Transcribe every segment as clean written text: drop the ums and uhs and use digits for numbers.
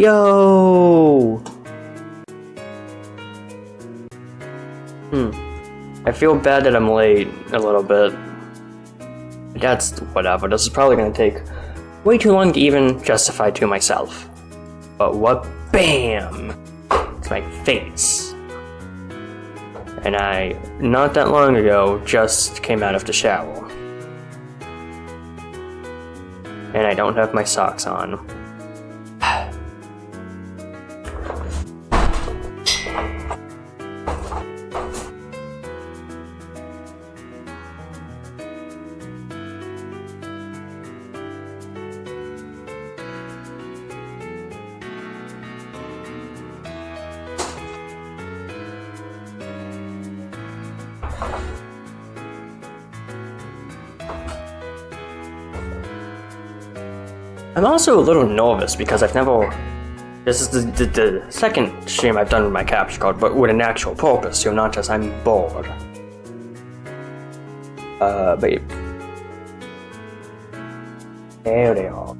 Yo! I feel bad that I'm late a little bit. That's whatever. This is probably gonna take way too long to even justify to myself. But what? BAM! It's my face. And I, not that long ago, just came out of the shower. And I don't have my socks on. I'm also a little nervous because I've never... This is the second stream I've done with my capture card, but with an actual purpose, so not just I'm bored. Babe. There they are.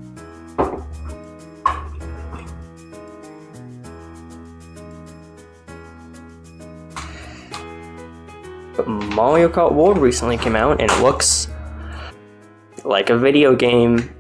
But Mario Kart World recently came out, and it looks like a video game.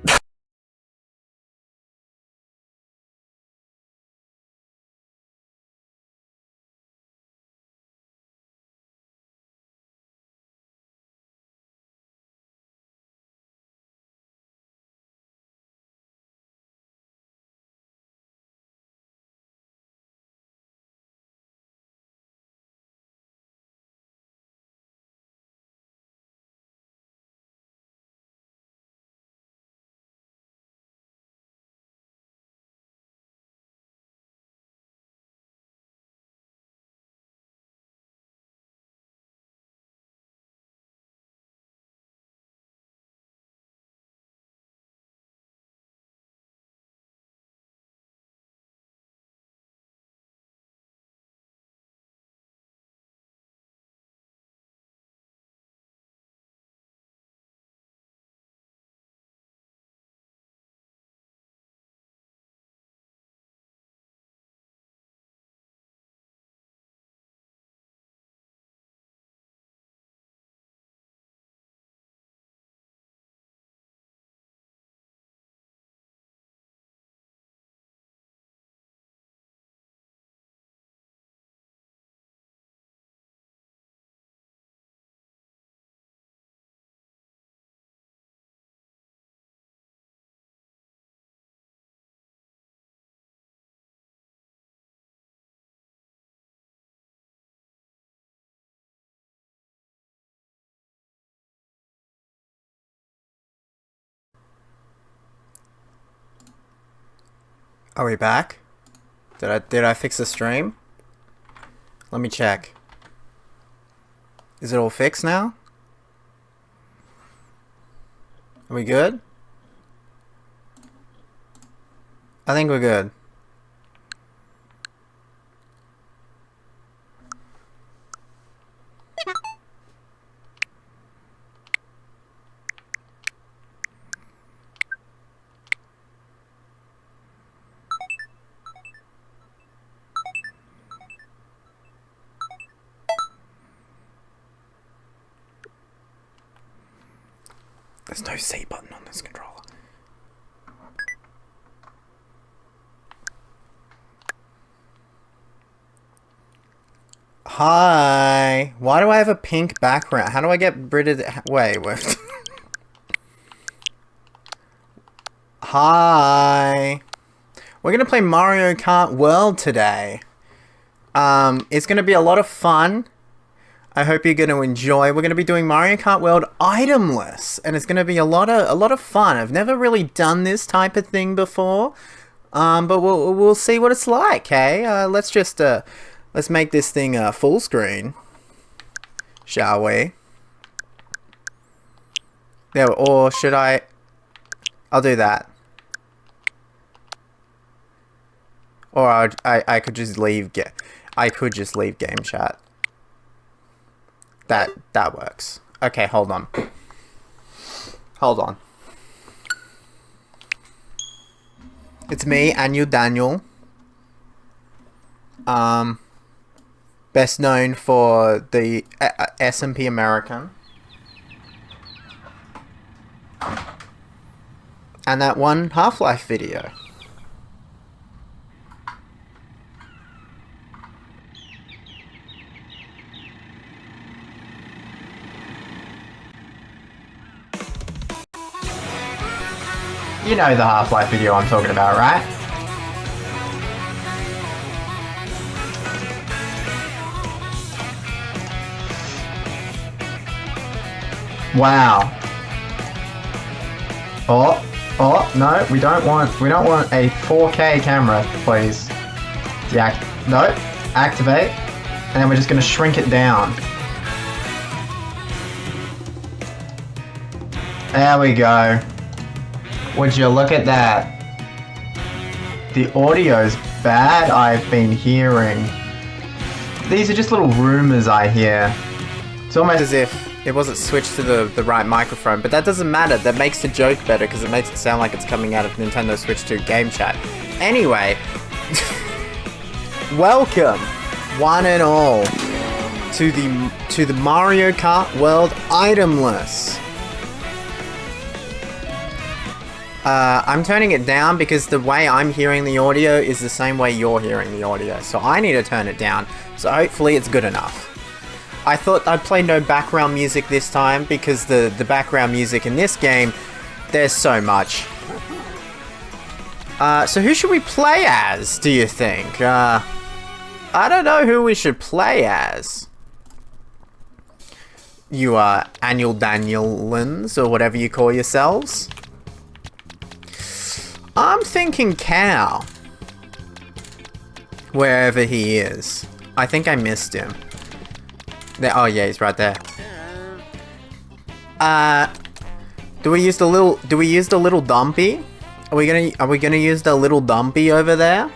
Are we back? Did I fix the stream? Let me check. Is it all fixed now? Are we good? I think we're good. There's no C button on this controller. Hi. Why do I have a pink background? How do I get rid of the... Wait. Hi. We're gonna play Mario Kart World today. It's gonna be a lot of fun. I hope you're gonna enjoy. We're gonna be doing Mario Kart World itemless, and it's gonna be a lot of fun. I've never really done this type of thing before, but we'll see what it's like. Hey, let's make this thing full screen, shall we? Yeah, or should I? I'll do that. Or I could just leave game chat. That works. Okay, hold on. It's me, AnnualDaniel. Best known for the S&P American. And that one Half-Life video. You know the Half-Life video I'm talking about, right? Wow. Oh, no, we don't want a 4K camera, please. No, activate. And then we're just gonna shrink it down. There we go. Would you look at that? The audio's bad, I've been hearing. These are just little rumors I hear. It's almost as if it wasn't switched to the right microphone, but that doesn't matter. That makes the joke better because it makes it sound like it's coming out of Nintendo Switch 2 game chat. Anyway, welcome, one and all, to the Mario Kart World item list. I'm turning it down because the way I'm hearing the audio is the same way you're hearing the audio, so I need to turn it down. So hopefully it's good enough. I thought I'd play no background music this time because the background music in this game, there's so much. So who should we play as, do you think? I don't know who we should play as. You are AnnualDanielins or whatever you call yourselves. I'm thinking Cow. Wherever he is. I think I missed him. There, oh yeah, he's right there. Do we use the little dumpy? Are we gonna use the little dumpy over there?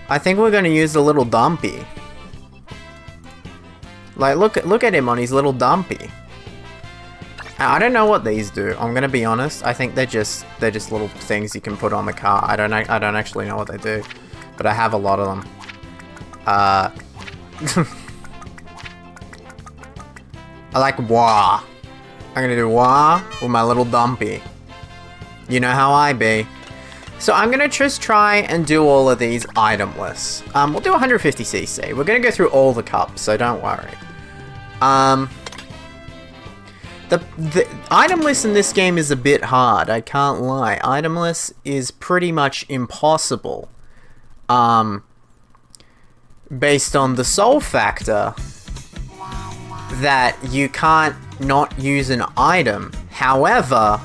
I think we're gonna use the little dumpy. Like look at him on his little dumpy. I don't know what these do. I'm gonna be honest. I think they're just little things you can put on the car. I don't actually know what they do, but I have a lot of them. I like wah. I'm gonna do wah with my little dumpy. You know how I be. So I'm gonna just try and do all of these item lists. We'll do 150cc. We're gonna go through all the cups, so don't worry. The item list in this game is a bit hard, I can't lie. Item list is pretty much impossible. Based on the sole factor that you can't not use an item. However,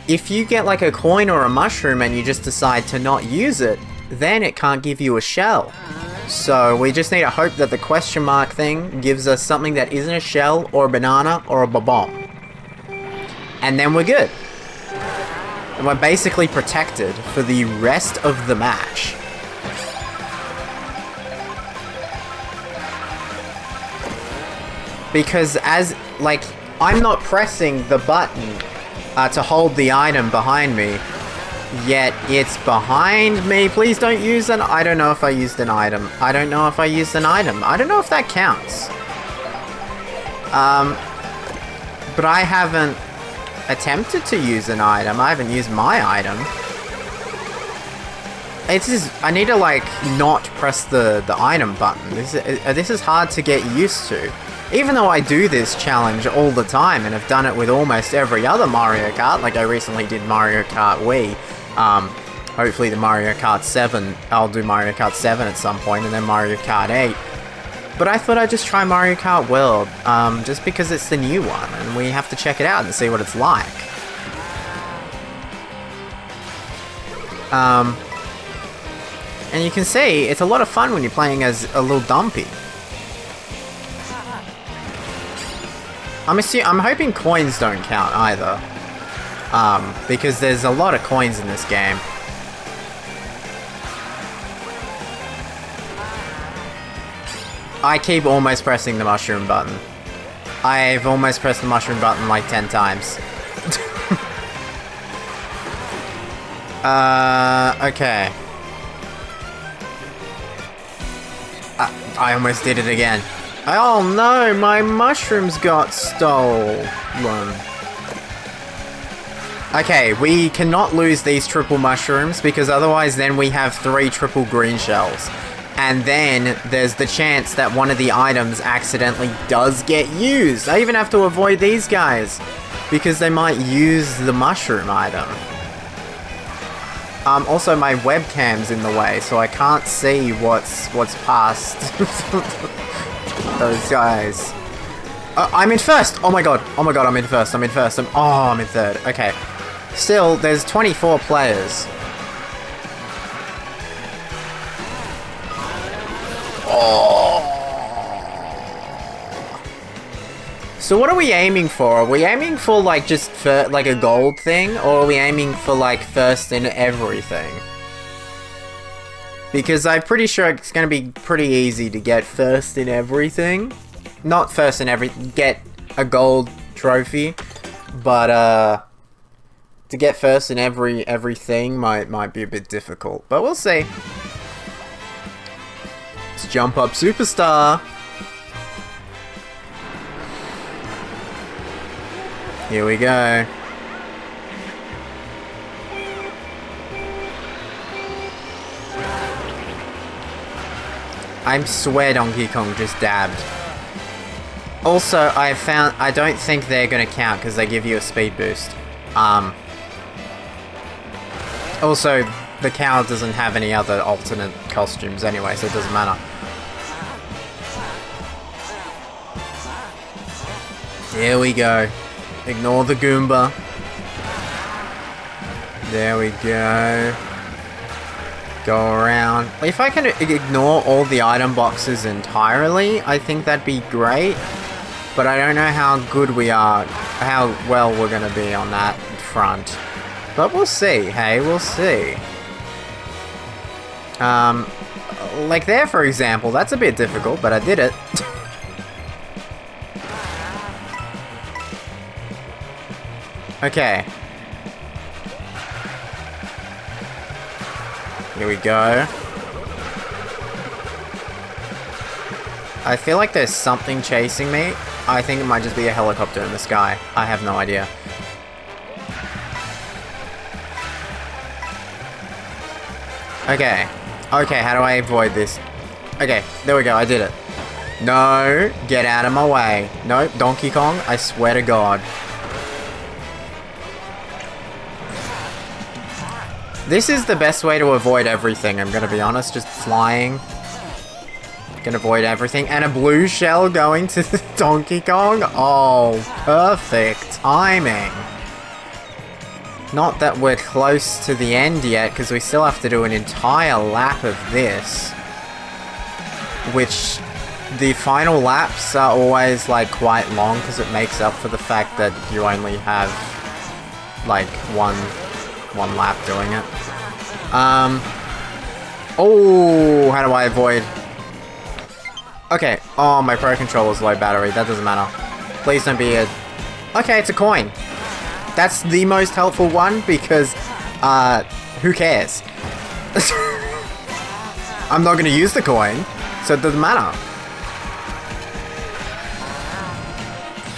if you get like a coin or a mushroom and you just decide to not use it, then it can't give you a shell. So we just need to hope that the question mark thing gives us something that isn't a shell or a banana or a bomb. And then we're good. And we're basically protected for the rest of the match. Because I'm not pressing the button to hold the item behind me, yet it's behind me. Please don't use an... I don't know if I used an item. I don't know if I used an item. I don't know if that counts. But I haven't attempted to use an item. I haven't used my item. I need to, not press the item button. This is hard to get used to. Even though I do this challenge all the time, and have done it with almost every other Mario Kart, like I recently did Mario Kart Wii. Hopefully the Mario Kart 7, I'll do Mario Kart 7 at some point, and then Mario Kart 8. But I thought I'd just try Mario Kart World, just because it's the new one, and we have to check it out and see what it's like. And you can see, it's a lot of fun when you're playing as a little dumpy. I'm hoping coins don't count either. Because there's a lot of coins in this game. I keep almost pressing the mushroom button. I've almost pressed the mushroom button like 10 times. Okay. I almost did it again. Oh no, my mushrooms got stolen. Okay, we cannot lose these triple mushrooms because otherwise then we have 3 triple green shells. And then there's the chance that one of the items accidentally does get used. I even have to avoid these guys. because they might use the mushroom item. Also my webcam's in the way, so I can't see what's past those guys. I'm in first! Oh my god, I'm in first, I'm in third. Okay. Still, there's 24 players. So what are we aiming for? Are we aiming for like just like a gold thing, or are we aiming for like first in everything? Because I'm pretty sure it's gonna be pretty easy to get first in everything. Not first in get a gold trophy, but to get first in everything might be a bit difficult. But we'll see. Let's jump up superstar. Here we go. I swear Donkey Kong just dabbed. Also, I don't think they're gonna count because they give you a speed boost. Also, the cow doesn't have any other alternate costumes anyway, so it doesn't matter. Here we go. Ignore the Goomba. There we go. Go around. If I can ignore all the item boxes entirely, I think that'd be great. But I don't know how good we are, how well we're gonna be on that front. But we'll see, hey, we'll see. Like there, for example, that's a bit difficult, but I did it. Okay. Here we go. I feel like there's something chasing me. I think it might just be a helicopter in the sky. I have no idea. Okay. Okay, how do I avoid this? Okay, there we go, I did it. No, get out of my way. Nope, Donkey Kong, I swear to God. This is the best way to avoid everything, I'm gonna be honest, just flying. Can avoid everything. And a blue shell going to Donkey Kong? Oh, perfect timing. Not that we're close to the end yet, because we still have to do an entire lap of this. Which, the final laps are always, like, quite long, because it makes up for the fact that you only have, like, one lap doing it. Oh, how do I avoid? Okay, oh, my Pro Controller's low battery, that doesn't matter. Please don't be a... Okay, it's a coin. That's the most helpful one, because, who cares? I'm not gonna use the coin, so it doesn't matter.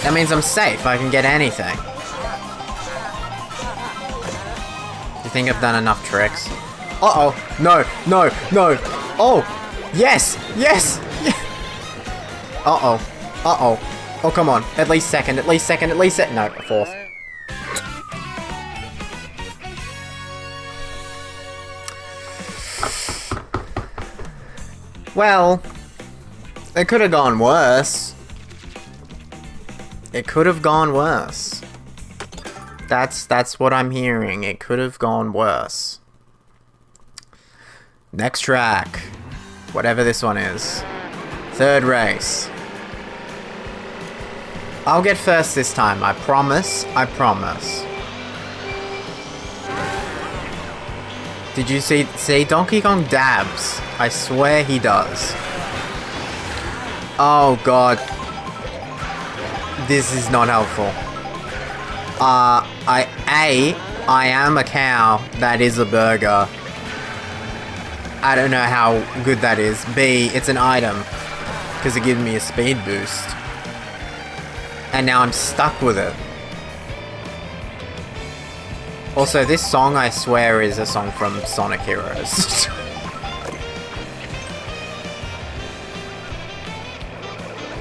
That means I'm safe, I can get anything. Do you think I've done enough tricks? Uh-oh, no, no, no. Oh, yes, yes, yes. Uh-oh, uh-oh. Oh, come on, at least second, at least second, at least second. No, fourth. Well, it could have gone worse. It could have gone worse. That's what I'm hearing. It could have gone worse. Next track. Whatever this one is. Third race. I'll get first this time. I promise. I promise. Did you see Donkey Kong dabs? I swear he does. Oh god. This is not helpful. I am a cow that is a burger. I don't know how good that is. B, it's an item. Because it gives me a speed boost. And now I'm stuck with it. Also, this song, I swear, is a song from Sonic Heroes.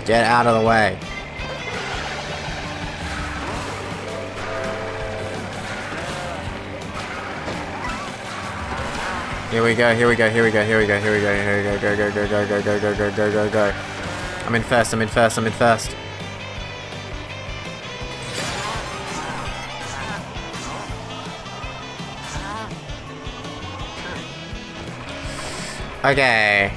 Get out of the way. Here we go, here we go, here we go, here we go, here we go, here we go, go, go, go, go, go, go, go, go, go, go, go. I'm in first, I'm in first, I'm in first. Okay.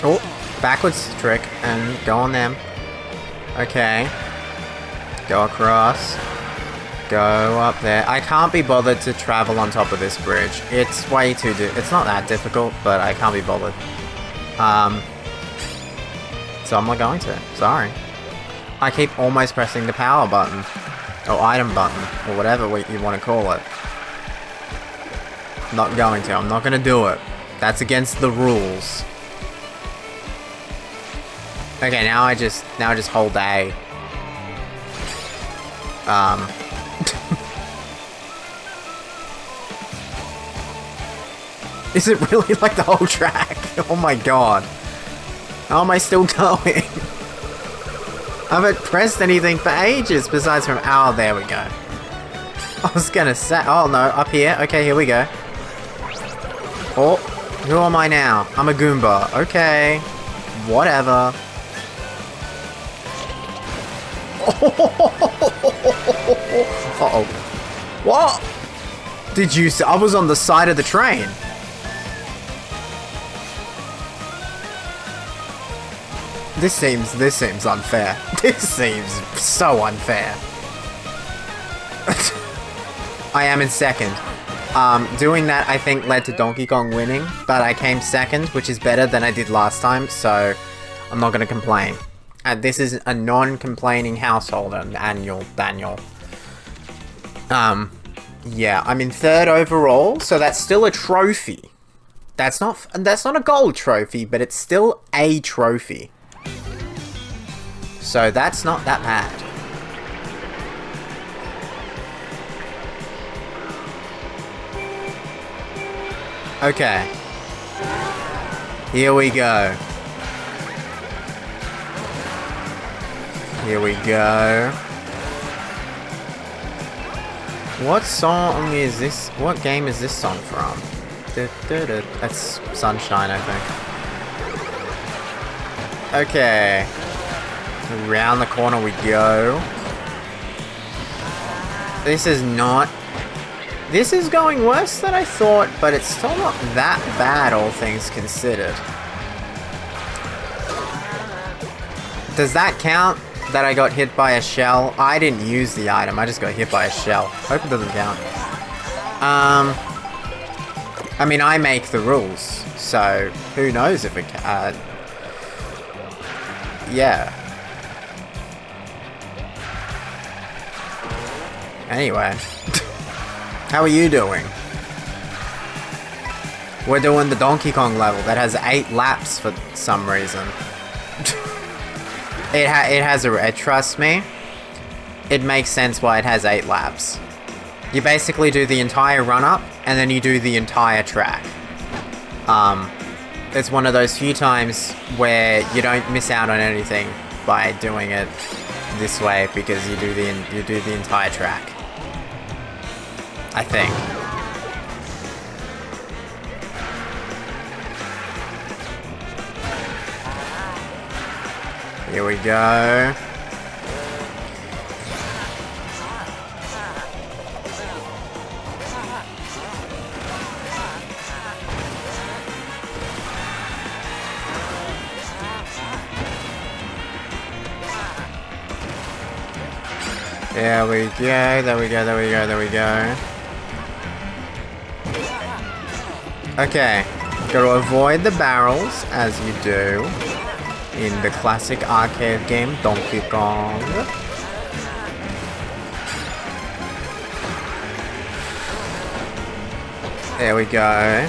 Oh, backwards trick and go on them. Okay. Go across. Go up there. I can't be bothered to travel on top of this bridge. It's way too it's not that difficult, but I can't be bothered. So I'm not going to. Sorry. I keep almost pressing the power button. Or item button. Or whatever you want to call it. Not going to. I'm not going to do it. That's against the rules. Okay, now I just hold A. Is it really like the whole track? Oh my god. How am I still going? I haven't pressed anything for ages besides from... Oh, there we go. I was gonna say... Oh no, up here. Okay, here we go. Oh, who am I now? I'm a Goomba. Okay. Whatever. Uh-oh. What? Did you see? I was on the side of the train. This seems unfair. This seems so unfair. I am in second. Doing that, I think, led to Donkey Kong winning, but I came second, which is better than I did last time, so I'm not gonna complain. And this is a non-complaining household, AnnualDaniel. Yeah, I'm in third overall, so that's still a trophy. That's not a gold trophy, but it's still a trophy. So that's not that bad. Okay. Here we go. Here we go. What song is this? What game is this song from? That's Sunshine, I think. Okay. Around the corner we go. This is not... This is going worse than I thought, but it's still not that bad, all things considered. Does that count? That I got hit by a shell? I didn't use the item, I just got hit by a shell. Hope it doesn't count. I mean, I make the rules, so who knows if it yeah. Anyway. How are you doing? We're doing the Donkey Kong level that has 8 laps for some reason. It has a... Trust me, it makes sense why it has 8 laps. You basically do the entire run-up, and then you do the entire track. It's one of those few times where you don't miss out on anything by doing it this way, because you do the entire track. I think. Here we go. There we go, there we go, there we go, there we go. Okay, gotta avoid the barrels, as you do in the classic arcade game Donkey Kong. There we go.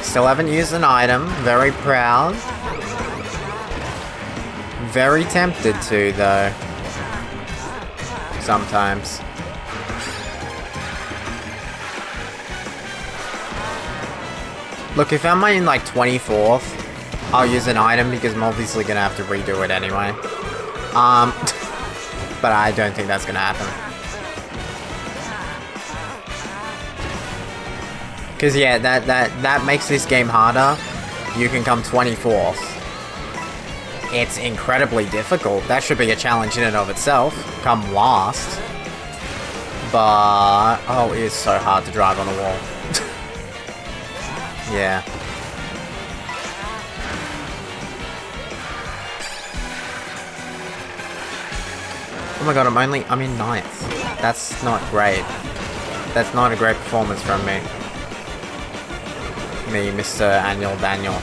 Still haven't used an item, very proud. Very tempted to, though. Sometimes. Look, if I'm in like 24th, I'll use an item because I'm obviously gonna have to redo it anyway. But I don't think that's gonna happen. Because yeah, that makes this game harder. You can come 24th. It's incredibly difficult. That should be a challenge in and of itself. Come last. But... oh, it is so hard to drive on a wall. Yeah. Oh my god, I'm in 9th. That's not great. That's not a great performance from me. Me, Mr. AnnualDaniel.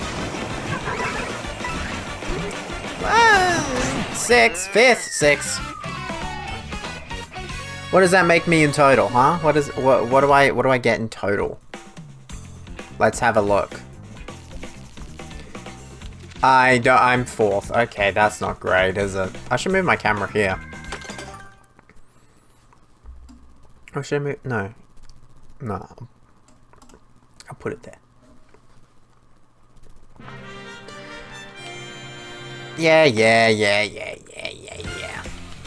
6th, 5th, 6th. What does that make me in total, huh? What do I get in total? Let's have a look. I'm 4th. Okay, that's not great, is it? I should move my camera here. Or should I move? No. No. I'll put it there. Yeah.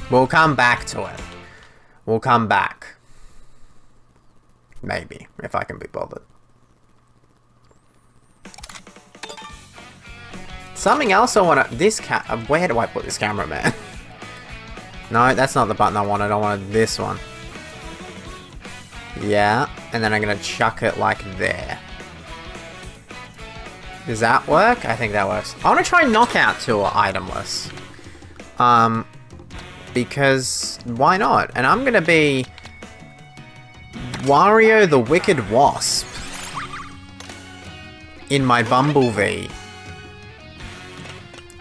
We'll come back to it. We'll come back. Maybe, if I can be bothered. Something else I want to... where do I put this camera, man? No, that's not the button I wanted. I wanted this one. Yeah, and then I'm going to chuck it like there. Does that work? I think that works. I want to try Knockout Tour itemless. Because why not? And I'm going to be Wario the Wicked Wasp in my Bumblebee.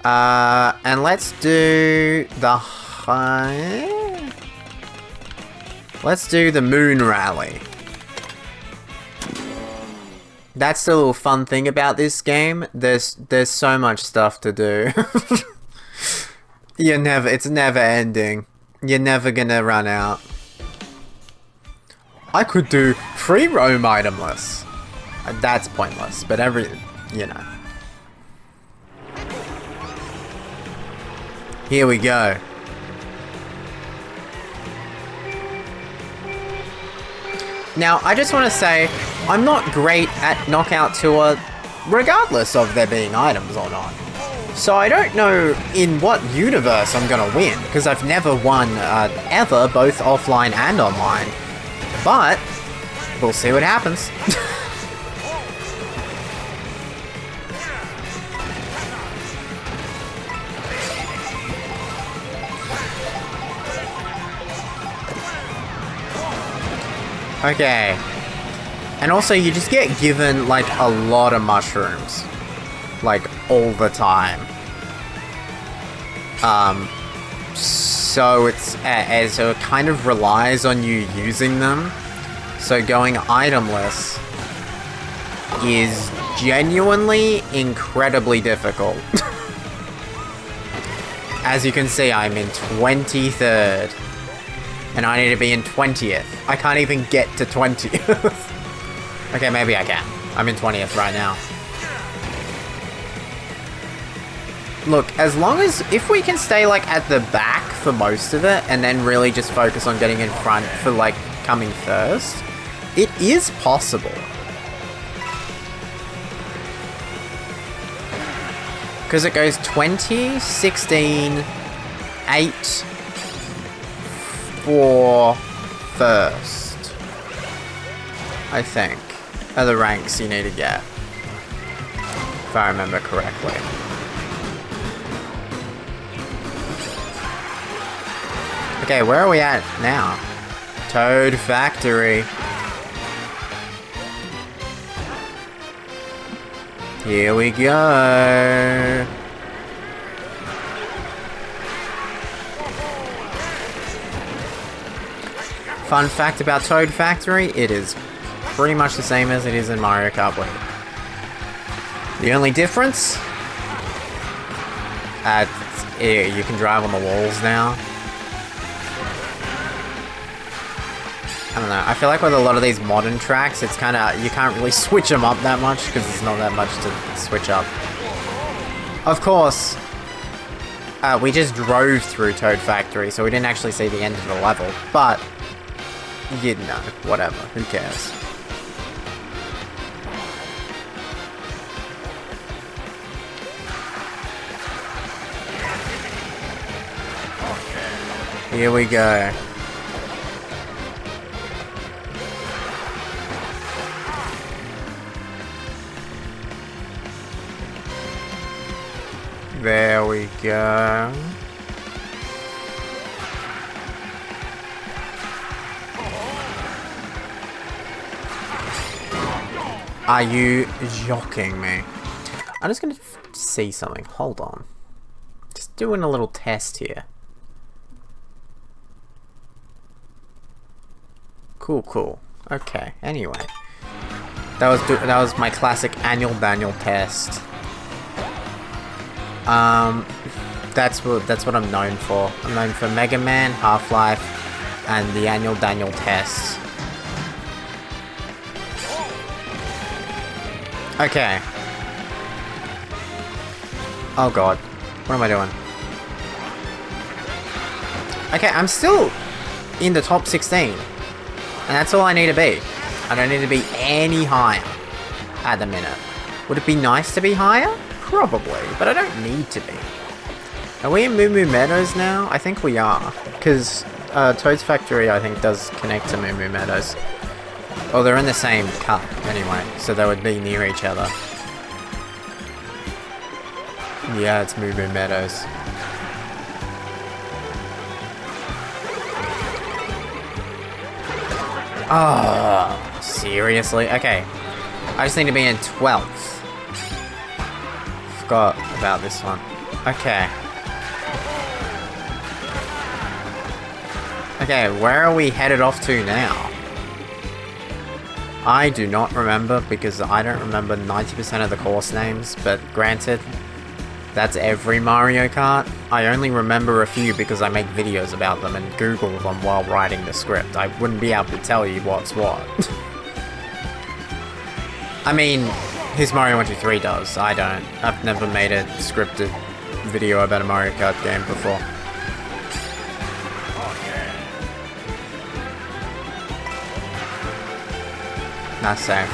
And let's do the let's do the Moon Rally. That's the little fun thing about this game. There's so much stuff to do. It's never ending. You're never gonna run out. I could do free roam itemless. That's pointless, but you know. Here we go. Now, I just want to say, I'm not great at Knockout Tour, regardless of there being items or not. So I don't know in what universe I'm gonna win, because I've never won ever, both offline and online. But, we'll see what happens. Okay. And also, you just get given, like, a lot of mushrooms. Like, all the time. So it's... so it kind of relies on you using them. So going itemless is genuinely incredibly difficult. As you can see, I'm in 23rd. And I need to be in 20th. I can't even get to 20th. Okay, maybe I can. I'm in 20th right now. Look, as long as... if we can stay, like, at the back for most of it, and then really just focus on getting in front for, like, coming first, it is possible. Because it goes 20, 16, 8... for first, I think, are the ranks you need to get, if I remember correctly. Okay, where are we at now? Toad Factory. Here we go. Fun fact about Toad Factory, it is pretty much the same as it is in Mario Kart Wii. The only difference, you can drive on the walls now. I don't know, I feel like with a lot of these modern tracks, it's kind of, you can't really switch them up that much, because there's not that much to switch up. Of course, we just drove through Toad Factory, so we didn't actually see the end of the level, but... you know, whatever, who cares? Here we go. There we go. Are you joking me? I'm just gonna see something. Hold on. Just doing a little test here. Cool. Okay. Anyway, that was my classic AnnualDaniel test. That's what I'm known for. I'm known for Mega Man, Half-Life, and the AnnualDaniel tests. Okay. Oh god. What am I doing? Okay, I'm still in the top 16. And that's all I need to be. I don't need to be any higher at the minute. Would it be nice to be higher? Probably, but I don't need to be. Are we in Moo Moo Meadows now? I think we are. Because Toad's Factory, I think, does connect to Moo Moo Meadows. Well, they're in the same cup, anyway, so they would be near each other. Yeah, it's Moo Moo Meadows. Oh, seriously? Okay. I just need to be in 12th. Forgot about this one. Okay. Okay, where are we headed off to now? I do not remember because I don't remember 90% of the course names, but granted, that's every Mario Kart. I only remember a few because I make videos about them and Google them while writing the script. I wouldn't be able to tell you what's what. I mean, his Mario 123 does. I don't. I've never made a scripted video about a Mario Kart game before. That's safe.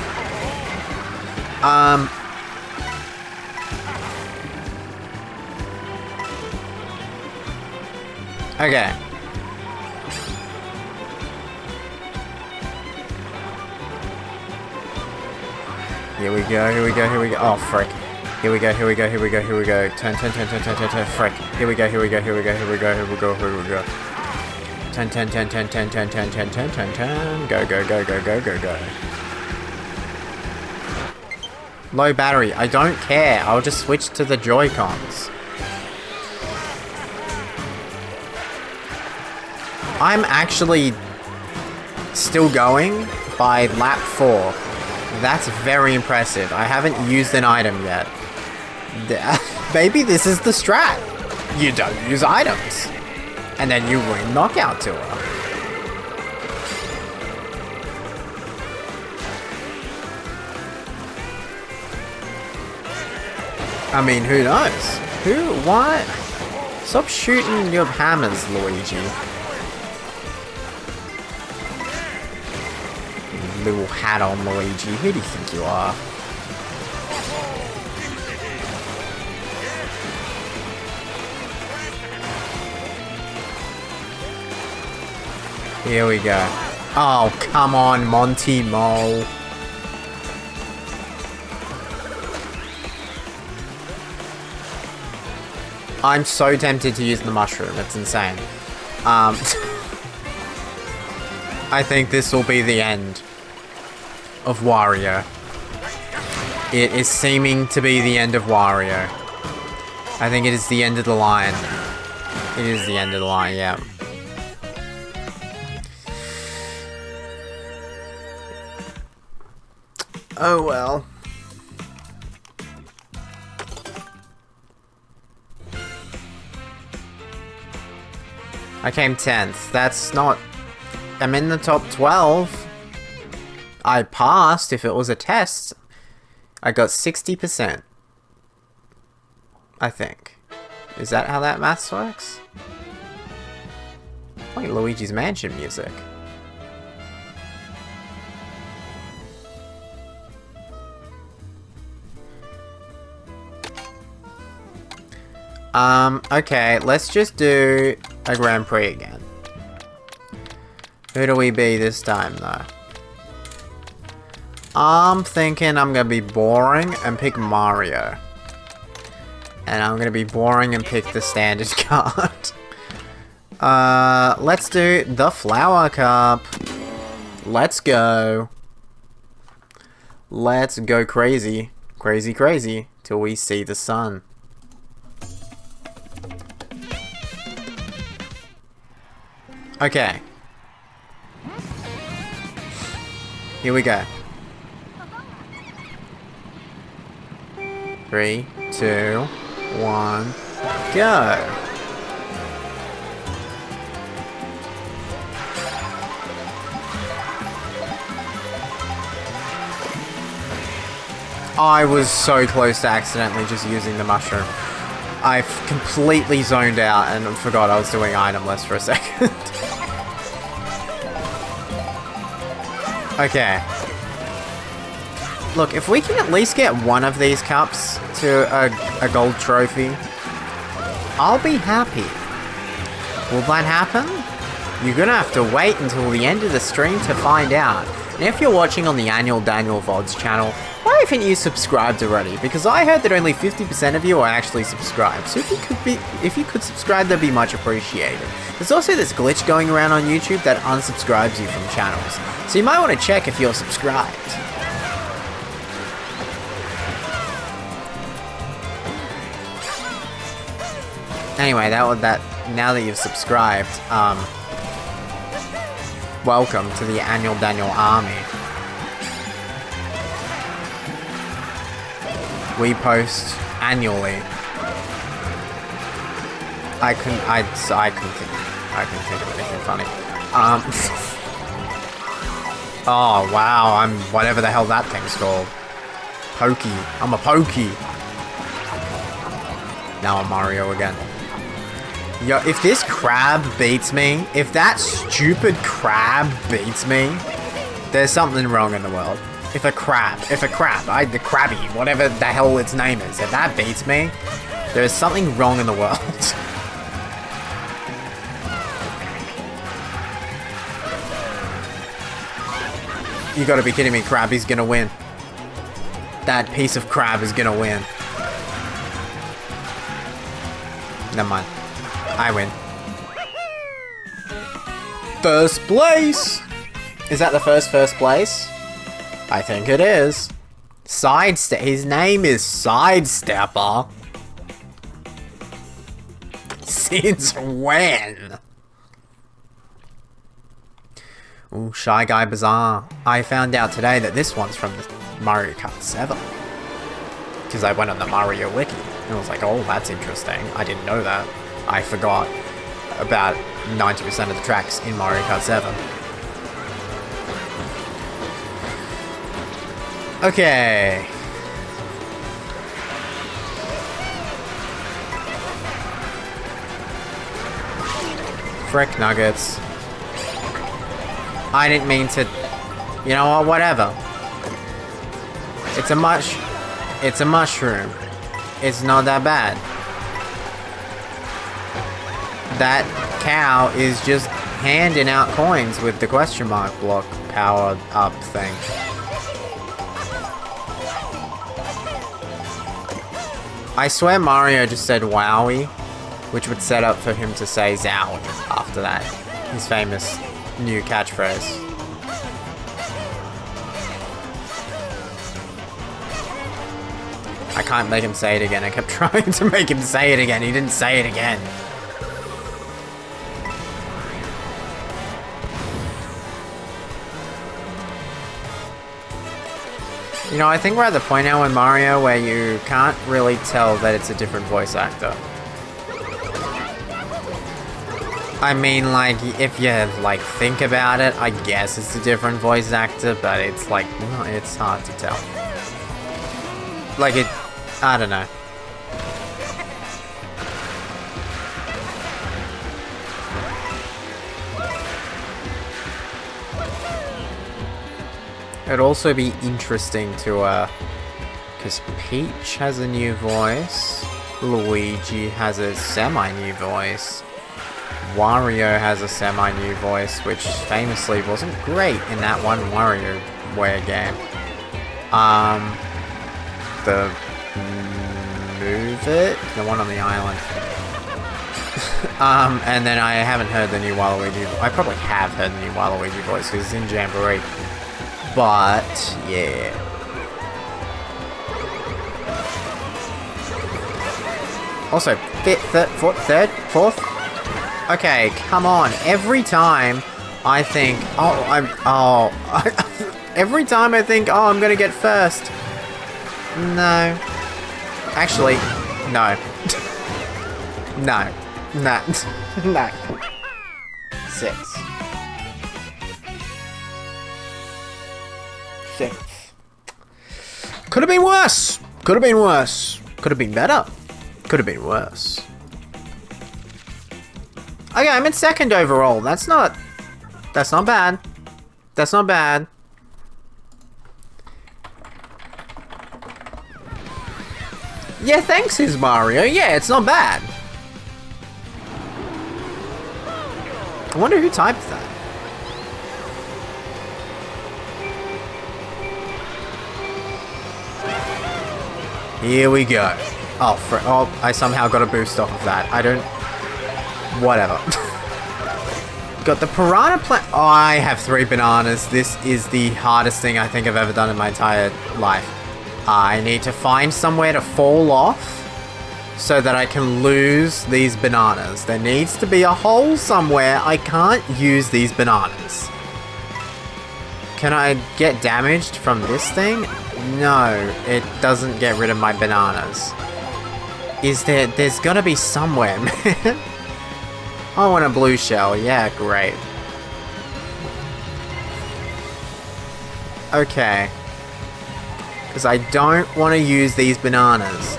Okay. Here we go. Oh, frick. Here we go. Turn. Frick. Here we go. Turn. Go. Low battery. I don't care. I'll just switch to the Joy-Cons. I'm actually still going by lap 4. That's very impressive. I haven't used an item yet. Maybe this is the strat. You don't use items. And then you win Knockout Tour. I mean, who knows? What? Stop shooting your hammers, Luigi. Little hat on, Luigi. Who do you think you are? Here we go. Oh, come on, Monty Mole. I'm so tempted to use the mushroom. It's insane. I think this will be the end of Wario. It is seeming to be the end of Wario. I think it is the end of the line. It is the end of the line, yeah. Oh well. I came 10th. That's not... I'm in the top 12. I passed if it was a test. I got 60%. I think. Is that how that maths works? Like Luigi's Mansion music. Okay, let's just do a Grand Prix again. Who do we be this time, though? I'm thinking I'm gonna be boring and pick Mario. And I'm gonna be boring and pick the standard card. Let's do the Flower Cup. Let's go. Let's go crazy. Crazy, crazy. Till we see the sun. Okay. Here we go. 3, 2, 1, go! I was so close to accidentally just using the mushroom. I completely zoned out and forgot I was doing itemless for a second. Okay. Look, if we can at least get one of these cups to a gold trophy, I'll be happy. Will that happen? You're gonna have to wait until the end of the stream to find out. And if you're watching on the AnnualDaniel VODs channel, why haven't you subscribed already? Because I heard that only 50% of you are actually subscribed. So if you could subscribe, that'd be much appreciated. There's also this glitch going around on YouTube that unsubscribes you from channels. So you might want to check if you're subscribed. Anyway, now that you've subscribed, welcome to the AnnualDaniel army. We post annually. I couldn't think of anything funny. Oh wow, I'm whatever the hell that thing's called. Pokey. I'm a Pokey. Now I'm Mario again. Yo, if this crab beats me, if that stupid crab beats me, there's something wrong in the world. The Krabby, whatever the hell its name is, if that beats me, there's something wrong in the world. You gotta be kidding me, Krabby's gonna win. That piece of crab is gonna win. Never mind. I win. First place! Is that the first place? I think it is. His name is Sidestepper. Since when? Ooh, Shy Guy Bazaar. I found out today that this one's from the Mario Kart 7. Because I went on the Mario Wiki. And I was like, oh, that's interesting. I didn't know that. I forgot about 90% of the tracks in Mario Kart 7. Okay. Frick nuggets. I didn't mean to... You know what? Whatever. It's a mushroom. It's not that bad. That cow is just handing out coins with the question mark block powered up thing. I swear Mario just said wowie, which would set up for him to say zowie after that. His famous new catchphrase. I can't make him say it again. I kept trying to make him say it again. He didn't say it again. You know, I think we're at the point now in Mario where you can't really tell that it's a different voice actor. I mean, like, if you, like, think about it, I guess it's a different voice actor, but it's, like, it's hard to tell. Like, I don't know. It'd also be interesting to, because Peach has a new voice, Luigi has a semi-new voice, Wario has a semi-new voice, which famously wasn't great in that one WarioWare game. The Move It? The one on the island. And then I haven't heard the new Waluigi. I probably have heard the new Waluigi voice because it's in Jamboree. But, yeah. Also, fourth? Okay, come on. Every time I think, every time I think, oh, I'm gonna get first. No. Actually, no. No. No. No. 6. 6. Could have been worse. Could have been worse. Could have been better. Could have been worse. Okay, I'm in second overall. That's not bad. That's not bad. Yeah, thanks, is Mario. Yeah, it's not bad. I wonder who typed that. Here we go. Oh, I somehow got a boost off of that. I don't... Whatever. Got the piranha plant. Oh, I have 3 bananas. This is the hardest thing I think I've ever done in my entire life. I need to find somewhere to fall off so that I can lose these bananas. There needs to be a hole somewhere. I can't use these bananas. Can I get damaged from this thing? No, it doesn't get rid of my bananas. There's gotta be somewhere, man. I want a blue shell. Yeah, great. Okay. Because I don't want to use these bananas.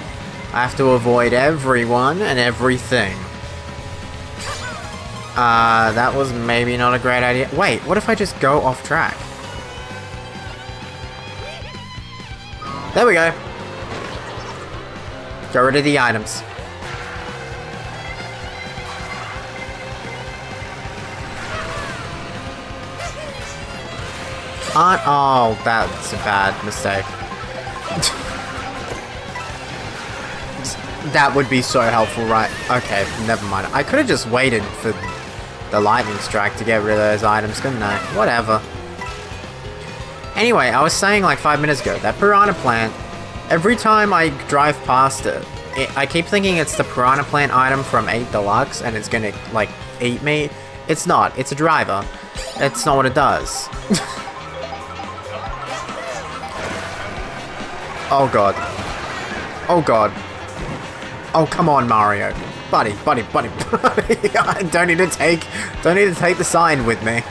I have to avoid everyone and everything. That was maybe not a great idea. Wait, what if I just go off track? There we go. Get rid of the items. Oh, that's a bad mistake. That would be so helpful, right? Okay, never mind. I could have just waited for the lightning strike to get rid of those items, couldn't I? Whatever. Anyway, I was saying like 5 minutes ago, that piranha plant, every time I drive past it, I keep thinking it's the piranha plant item from 8 Deluxe and it's gonna, like, eat me. It's not. It's a driver. That's not what it does. Oh god. Oh god. Oh, come on, Mario. Buddy. I don't need to take the sign with me.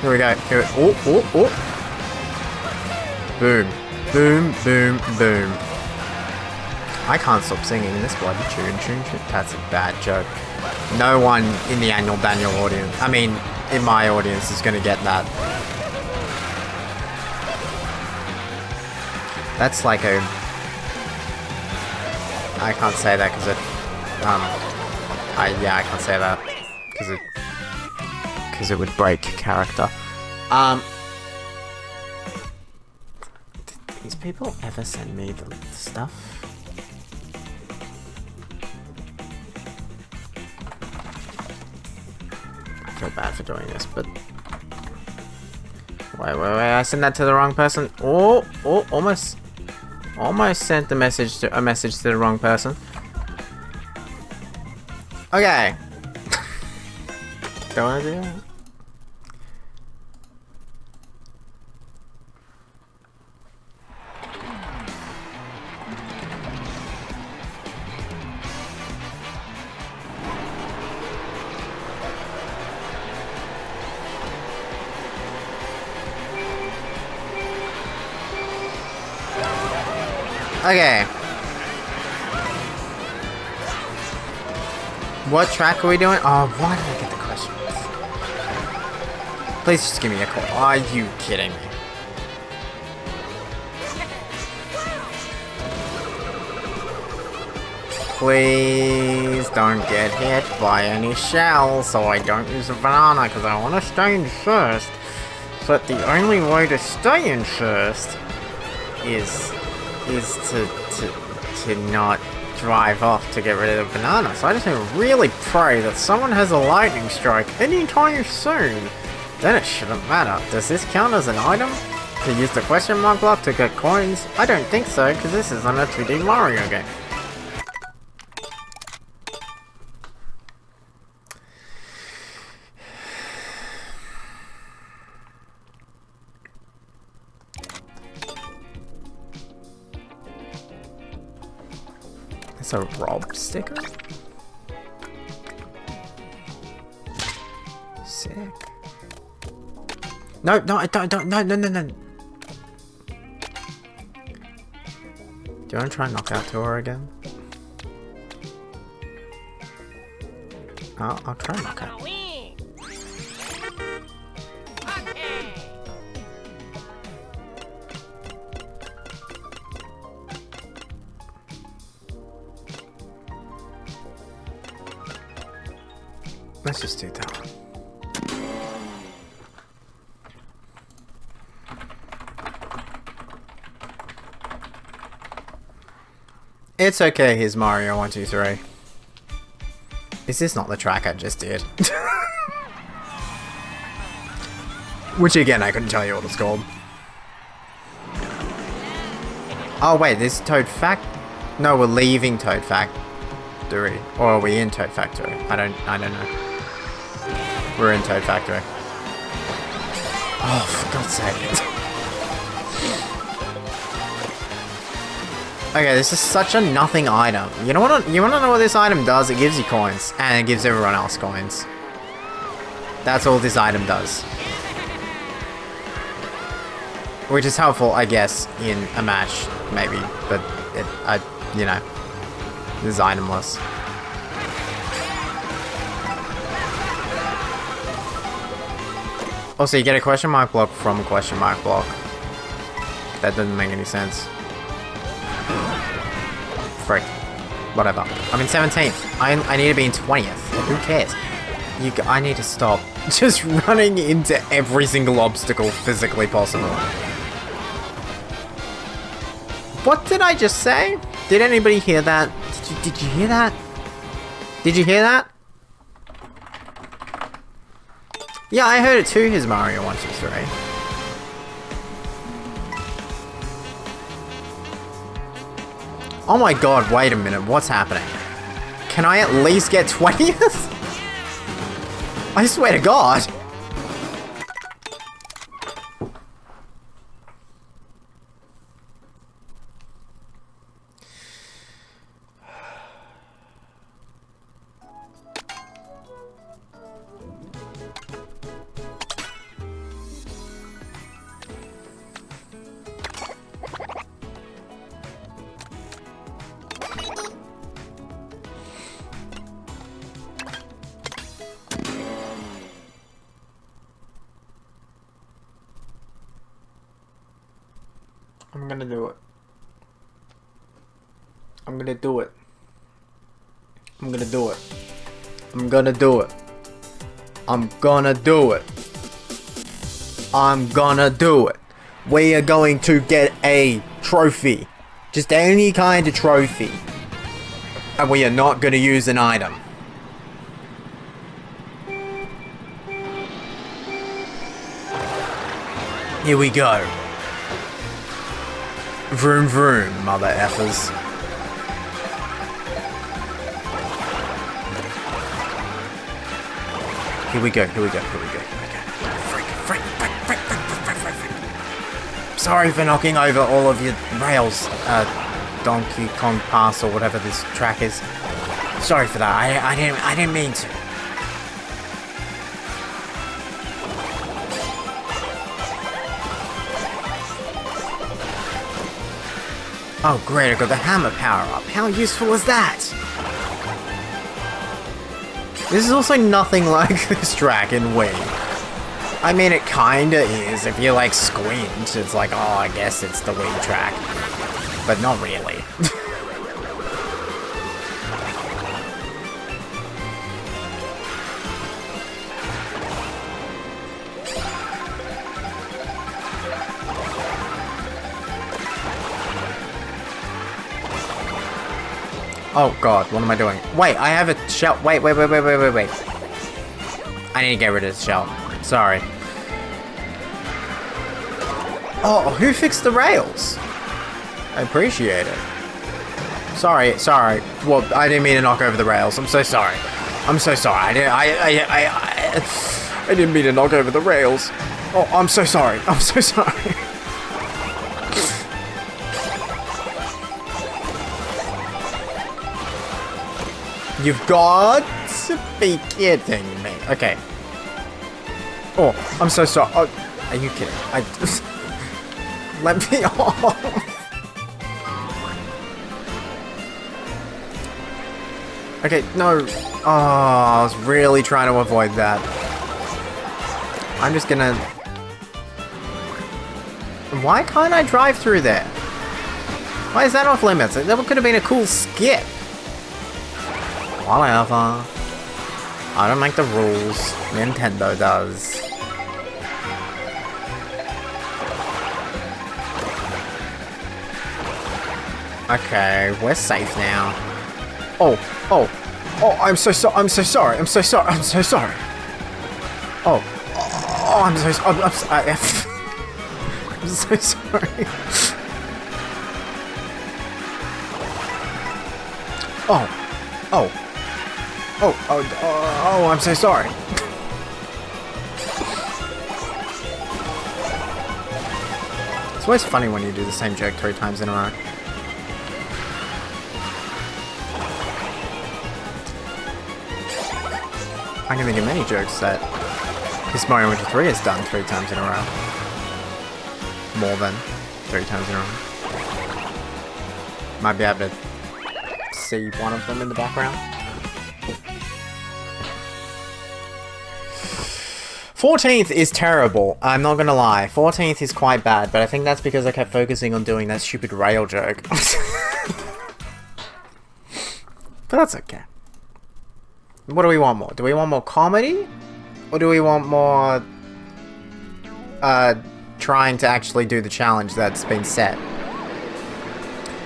Here we go. Oh. Boom. Boom. I can't stop singing this bloody tune. That's a bad joke. No one in the AnnualDaniel audience, I mean, in my audience, is gonna get that. That's like a... I can't say that because it... I can't say that because it would break character. Did these people ever send me the stuff? I feel bad for doing this, but... Wait, I sent that to the wrong person. Oh, almost sent a message to the wrong person. Okay. Don't wanna do that? Okay. What track are we doing? Oh, why did I get the question? Please just give me a call. Are you kidding me? Please don't get hit by any shells so I don't use a banana because I want to stay in first. But the only way to stay in first is to not drive off to get rid of the banana. So I just need to really pray that someone has a lightning strike anytime soon. Then it shouldn't matter. Does this count as an item? To use the question mark block to get coins? I don't think so, because this isn't a 2D Mario game. It's a Rob sticker? Sick. No, no, I don't, no. Do you want to try knockout tour again? I'll try knockout. Let's just do that one. It's okay, here's Mario 123. Is this not the track I just did? Which again, I couldn't tell you what it's called. Oh wait, this is Toad Fact? No, we're leaving Toad Factory. Or are we in Toad Factory? I don't know. We're in Toad Factory. Oh, for God's sake. Okay, this is such a nothing item. You know what? You want to know what this item does? It gives you coins, and it gives everyone else coins. That's all this item does. Which is helpful, I guess, in a match, maybe. But you know, this is itemless. Also, you get a question mark block from a question mark block. That doesn't make any sense. Frick. Whatever. I'm in 17th. I need to be in 20th. Who cares? I need to stop just running into every single obstacle physically possible. What did I just say? Did anybody hear that? Did you hear that? Did you hear that? Yeah, I heard it too, his Mario 123. Oh my god, wait a minute, what's happening? Can I at least get 20th? I swear to God. I'm gonna do it. I'm gonna do it. I'm gonna do it. I'm gonna do it. I'm gonna do it. I'm gonna do it. We are going to get a trophy. Just any kind of trophy. And we are not gonna use an item. Here we go. Vroom vroom, mother effers. Here we go, here we go, here we go, here we go. Frick. Sorry for knocking over all of your rails, Donkey Kong Pass or whatever this track is. Sorry for that, I didn't mean to. Oh great, I got the hammer power up. How useful is that? This is also nothing like this track in Wii. I mean, it kinda is. If you like squint, it's like, oh, I guess it's the Wii track. But not really. Oh god, what am I doing? Wait, I have a shell. Wait. I need to get rid of this shell. Sorry. Oh, who fixed the rails? I appreciate it. Sorry. Well, I didn't mean to knock over the rails. I'm so sorry. I didn't mean to knock over the rails. Oh, I'm so sorry. You've got to be kidding me. Okay. Oh, I'm so sorry. Oh, are you kidding? Let me off. Okay, no. Oh, I was really trying to avoid that. I'm just gonna... Why can't I drive through there? Why is that off limits? That could have been a cool skip. Whatever. I don't make the rules. Nintendo does. Okay, we're safe now. Oh, I'm so sorry. Oh, I'm so sorry. I'm so sorry. I'm so sorry. Oh, I'm so sorry. It's always funny when you do the same joke 3 times in a row. I can think of many jokes that this Mario Wonder 3 has done 3 times in a row. More than 3 times in a row. Might be able to see one of them in the background. 14th is terrible, I'm not gonna lie. 14th is quite bad, but I think that's because I kept focusing on doing that stupid rail joke. But that's okay. What do we want more? Do we want more comedy? Or do we want more... trying to actually do the challenge that's been set?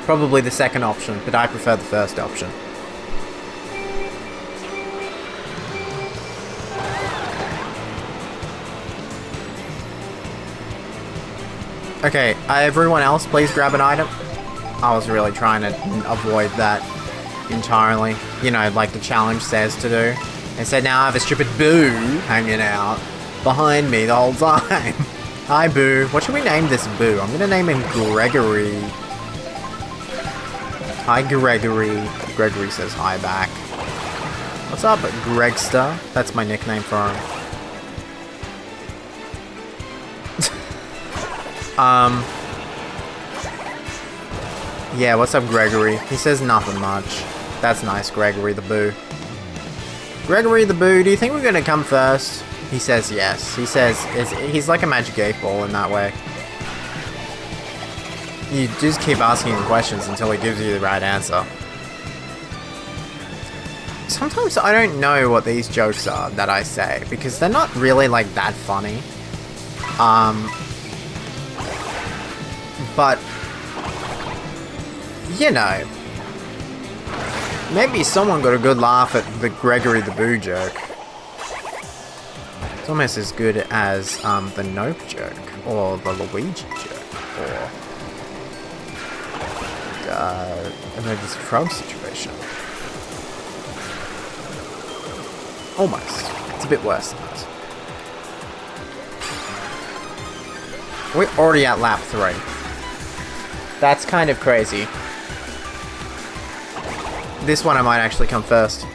Probably the second option, but I prefer the first option. Okay, everyone else, please grab an item. I was really trying to avoid that entirely. You know, like the challenge says to do. Instead, now I have a stupid Boo hanging out behind me the whole time. Hi, Boo. What should we name this Boo? I'm gonna name him Gregory. Hi, Gregory. Gregory says hi back. What's up, Gregster? That's my nickname for him. Yeah, what's up, Gregory? He says nothing much. That's nice, Gregory the Boo. Gregory the Boo, do you think we're gonna come first? He says yes. He says he's like a magic 8-ball in that way. You just keep asking him questions until he gives you the right answer. Sometimes I don't know what these jokes are that I say, because they're not really like that funny. But, you know, maybe someone got a good laugh at the Gregory the Boo joke. It's almost as good as the Nope joke, or the Luigi joke, or Emergency Frog situation. Almost. It's a bit worse than that. We're already at lap 3. That's kind of crazy. This one I might actually come first.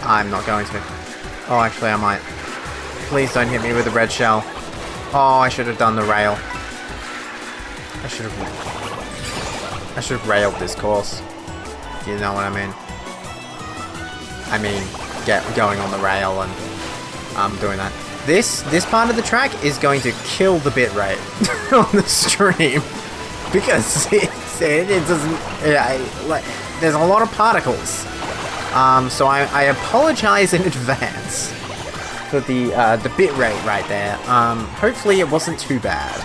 I'm not going to. Oh, actually I might. Please don't hit me with a red shell. Oh, I should have done the rail. I should have I should have railed this course. You know what I mean? I mean, going on the rail and doing that. This part of the track is going to kill the bitrate on the stream because it doesn't. Like, there's a lot of particles. So I apologize in advance for the bitrate right there. Hopefully it wasn't too bad.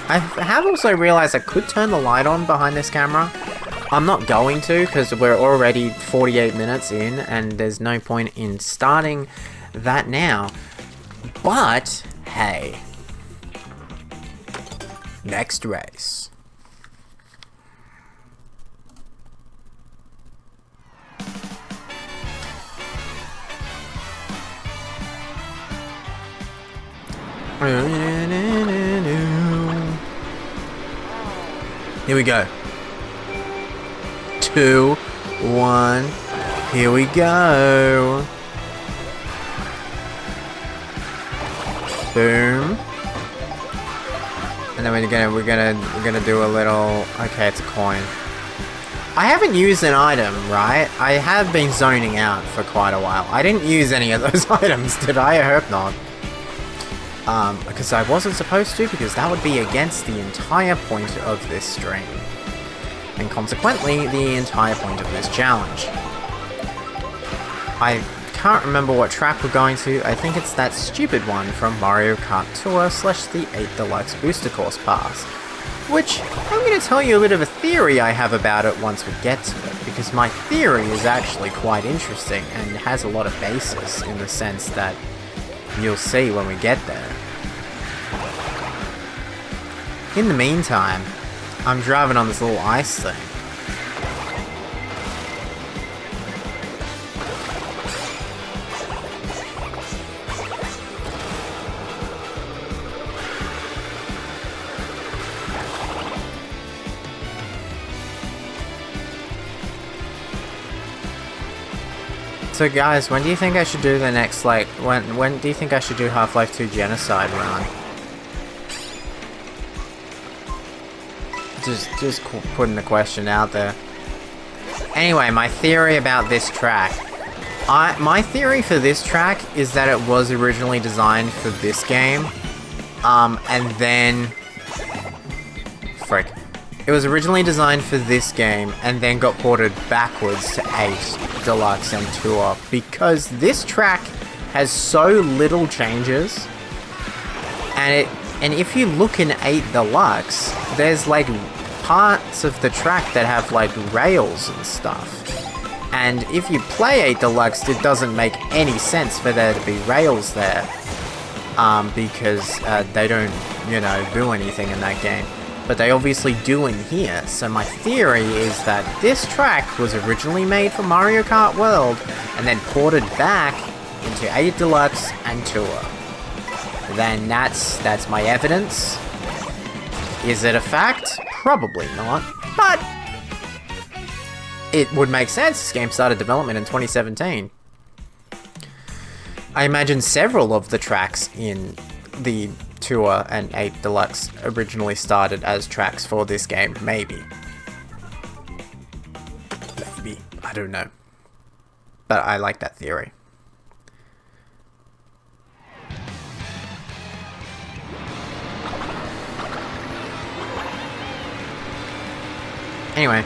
I have also realized I could turn the light on behind this camera. I'm not going to because we're already 48 minutes in and there's no point in starting that now. But, hey. Next race. Here we go. 2, 1. Here we go. Boom. And then we're gonna do a little. Okay, it's a coin. I haven't used an item, right? I have been zoning out for quite a while. I didn't use any of those items, did I? I hope not. Because I wasn't supposed to, because that would be against the entire point of this stream. And consequently, the entire point of this challenge. I can't remember what track we're going to. I think it's that stupid one from Mario Kart Tour / the 8 Deluxe Booster Course Pass. Which, I'm going to tell you a bit of a theory I have about it once we get to it, because my theory is actually quite interesting and has a lot of basis in the sense that you'll see when we get there. In the meantime, I'm driving on this little ice thing. So guys, when do you think I should do the next, like, when do you think I should do Half-Life 2 Genocide run? Just putting the question out there. Anyway, my theory about this track. My theory for this track is that it was originally designed for this game. And then... Frick. It was originally designed for this game, and then got ported backwards to 8 Deluxe and Tour, because this track has so little changes, and if you look in 8 Deluxe, there's like parts of the track that have like rails and stuff, and if you play 8 Deluxe, it doesn't make any sense for there to be rails there, because they don't, you know, do anything in that game. But they obviously do in here, so my theory is that this track was originally made for Mario Kart World, and then ported back into 8 Deluxe and Tour. Then that's my evidence. Is it a fact? Probably not, but it would make sense. This game started development in 2017. I imagine several of the tracks in the Tour and 8 Deluxe originally started as tracks for this game, maybe. Maybe, I don't know. But I like that theory. Anyway.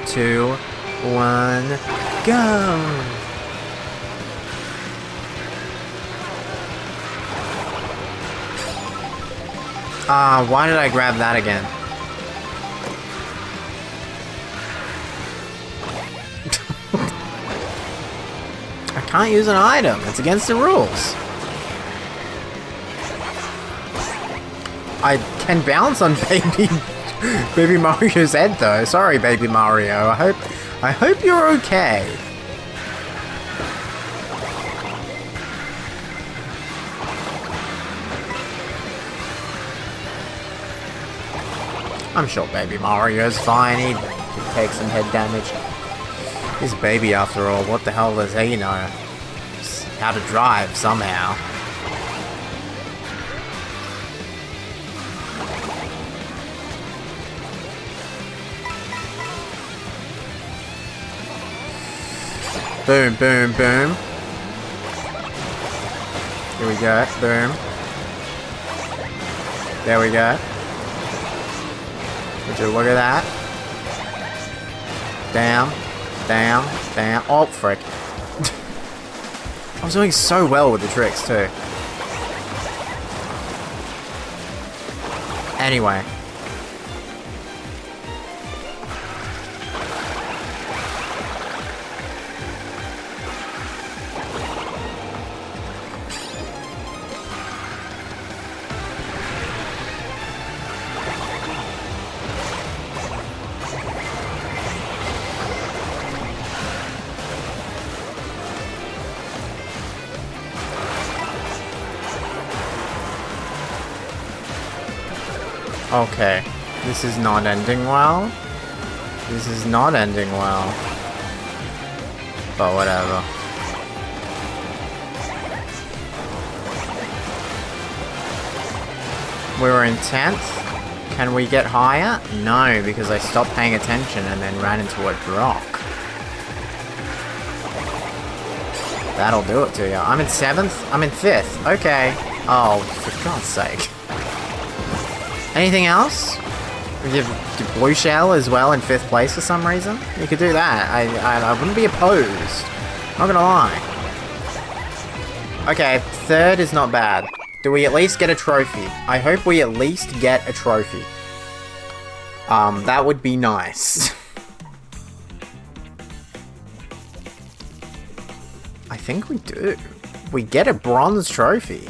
2, 1, go! Why did I grab that again? I can't use an item. It's against the rules. I can bounce on Baby Mario's head though. Sorry, Baby Mario. I hope you're okay. I'm sure Baby Mario's fine, he takes some head damage. He's a baby after all, what the hell does he know? Just how to drive, somehow. Boom, boom, boom. Here we go. Boom. There we go. Would you look at that? Down. Down. Down. Oh, frick. I was doing so well with the tricks, too. Anyway. Okay, this is not ending well. This is not ending well. But whatever. We were in 10th. Can we get higher? No, because I stopped paying attention and then ran into a rock. That'll do it to you. I'm in 7th? I'm in 5th. Okay. Oh, for God's sake. Anything else? We give Blue Shell as well in 5th place for some reason? You could do that. I wouldn't be opposed. Not gonna lie. Okay, 3rd is not bad. Do we at least get a trophy? I hope we at least get a trophy. That would be nice. I think we do. We get a bronze trophy.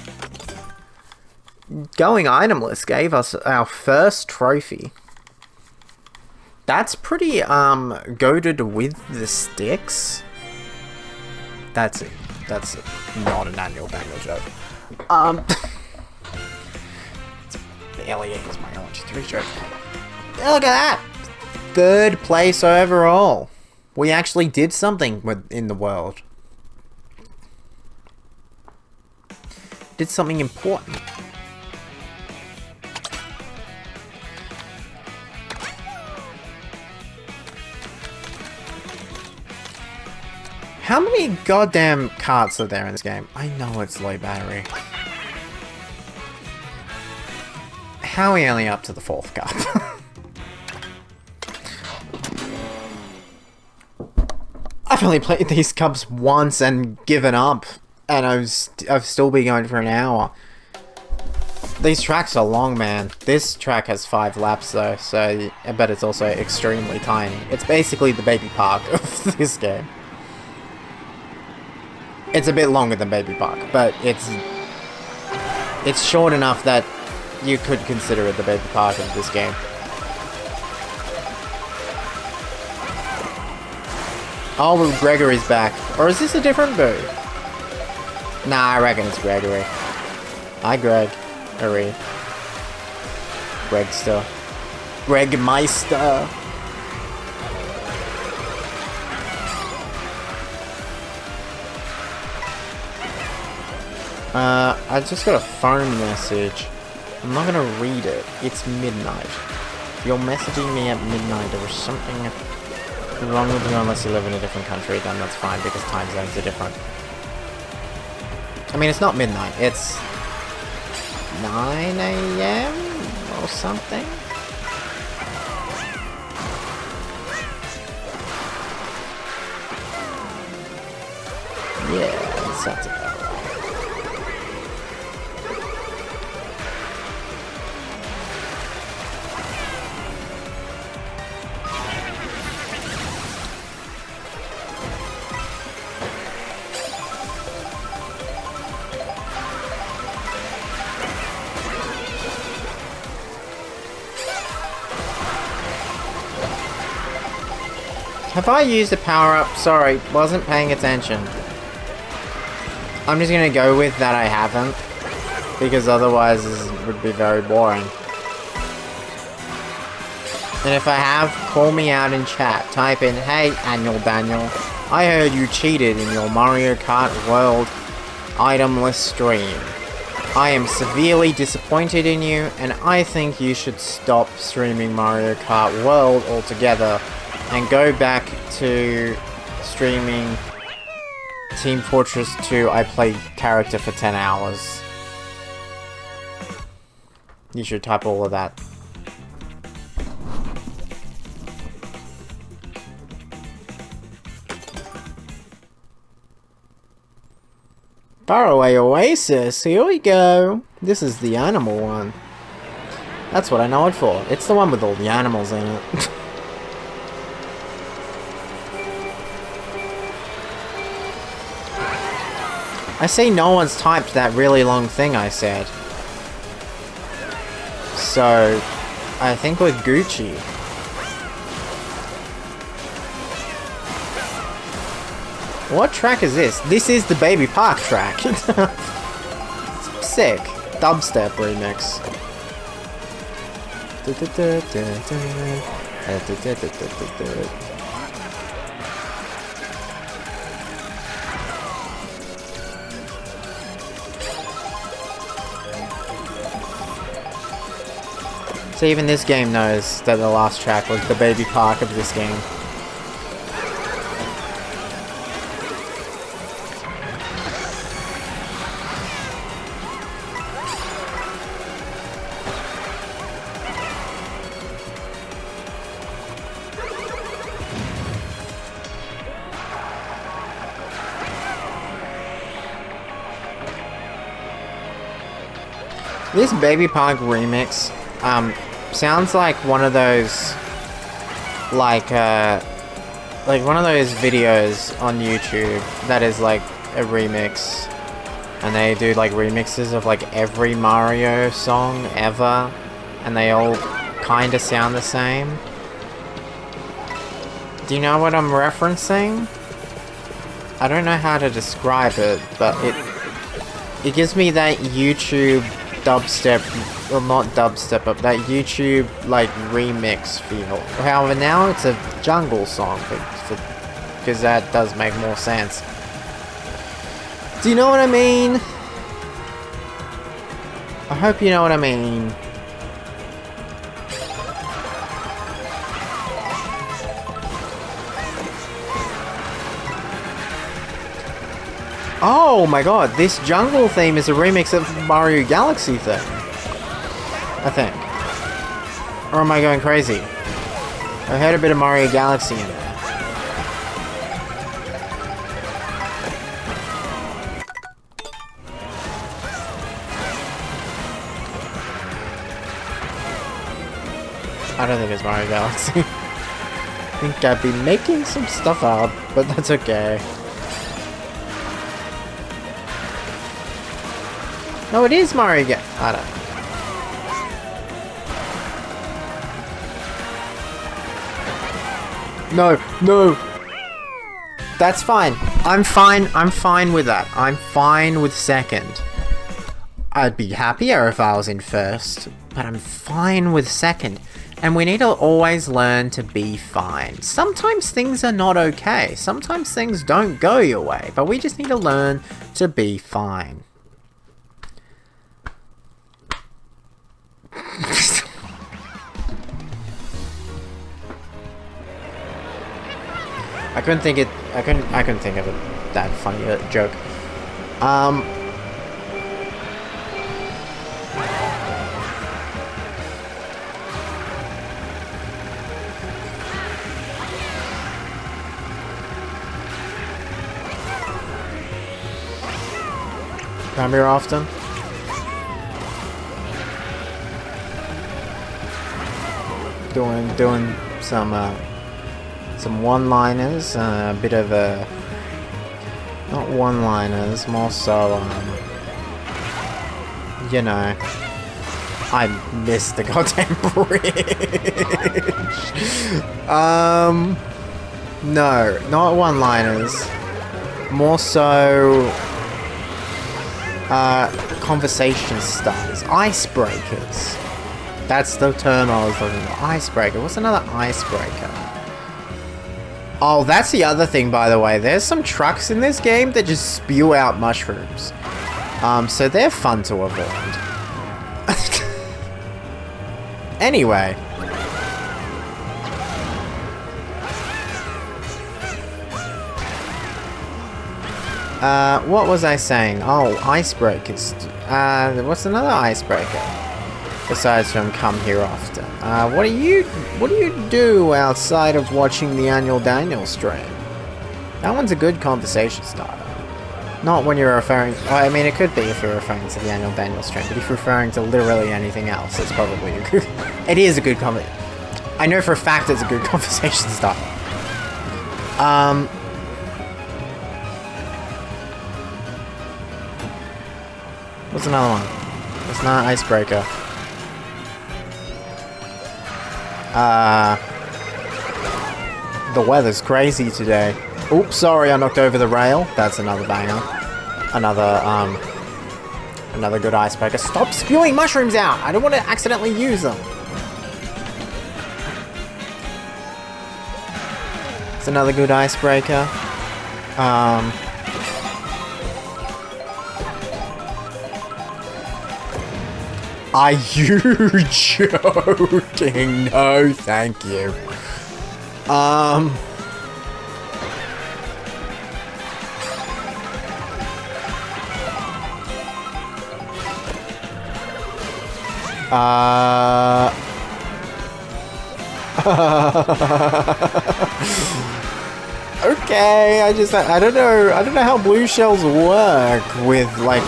Going itemless gave us our first trophy. That's pretty, goated with the sticks. That's it. That's it. Not an AnnualDaniel joke. It's barely is my LG3 joke. Look at that! 3rd place overall. We actually did something in the world. Did something important. How many goddamn carts are there in this game? I know it's low battery. How are we only up to the 4th cup? I've only played these cups once and given up, and I've still been going for an hour. These tracks are long, man. This track has 5 laps though, so I bet it's also extremely tiny. It's basically the baby park of this game. It's a bit longer than Baby Park, but it's short enough that you could consider it the Baby Park of this game. Oh, well, Gregory's back. Or is this a different boo? Nah, I reckon it's Gregory. Hi, Greg. Hurry. Gregster. Gregmeister. I just got a phone message. I'm not gonna read it. It's midnight. You're messaging me at midnight. There was something wrong with you unless you live in a different country. Then that's fine because time zones are different. I mean, it's not midnight. It's 9 AM or something. Yeah, that sounds about right. Have I used a power-up? Sorry, wasn't paying attention. I'm just gonna go with that I haven't, because otherwise this would be very boring. And if I have, call me out in chat. Type in, "Hey, AnnualDaniel, I heard you cheated in your Mario Kart World itemless stream. I am severely disappointed in you, and I think you should stop streaming Mario Kart World altogether and go back to streaming Team Fortress 2, I played character for 10 hours. You should type all of that. Faraway Oasis, here we go. This is the animal one. That's what I know it for. It's the one with all the animals in it. I see no one's typed that really long thing I said. So, I think we're Gucci. What track is this? This is the Baby Park track. Sick. Dubstep remix. So even this game knows that the last track was the Baby Park of this game. This Baby Park remix, sounds like one of those, like one of those videos on YouTube that is like a remix, and they do like remixes of like every Mario song ever, and they all kind of sound the same. Do you know what I'm referencing? I don't know how to describe it, but it gives me that YouTube dubstep, well not dubstep, but that YouTube like remix feel. However, now it's a jungle song, because that does make more sense. Do you know what I mean? I hope you know what I mean. Oh my god, this jungle theme is a remix of Mario Galaxy thing. I think. Or am I going crazy? I heard a bit of Mario Galaxy in there. I don't think it's Mario Galaxy. I think I'd be making some stuff up, but that's okay. No, it is Mario Galaxy. I don't know. No. That's fine. I'm fine with that. I'm fine with second. I'd be happier if I was in first, but I'm fine with second. And we need to always learn to be fine. Sometimes things are not okay. Sometimes things don't go your way, but we just need to learn to be fine. I couldn't think of that funny joke. Come here often. Doing some one-liners, a bit of a... not one-liners, more so, you know, I missed the goddamn bridge. No, not one-liners, more so, conversation starters, icebreakers. That's the term I was looking for. Icebreaker. What's another icebreaker? Oh, that's the other thing, by the way. There's some trucks in this game that just spew out mushrooms. So they're fun to avoid. Anyway. What was I saying? Oh, icebreakers. What's another icebreaker? Besides from come here often. What do you do outside of watching the AnnualDaniel stream? That one's a good conversation starter. Not when you're referring... Well, I mean, it could be if you're referring to the AnnualDaniel stream, but if you're referring to literally anything else, it's probably a good... It is a good conversation. I know for a fact it's a good conversation starter. What's another one? It's not an icebreaker. The weather's crazy today. Oops, sorry, I knocked over the rail. That's another banger. Another good icebreaker. Stop spewing mushrooms out! I don't want to accidentally use them. It's another good icebreaker. Are you joking? No, thank you. Okay, I don't know how blue shells work with, like,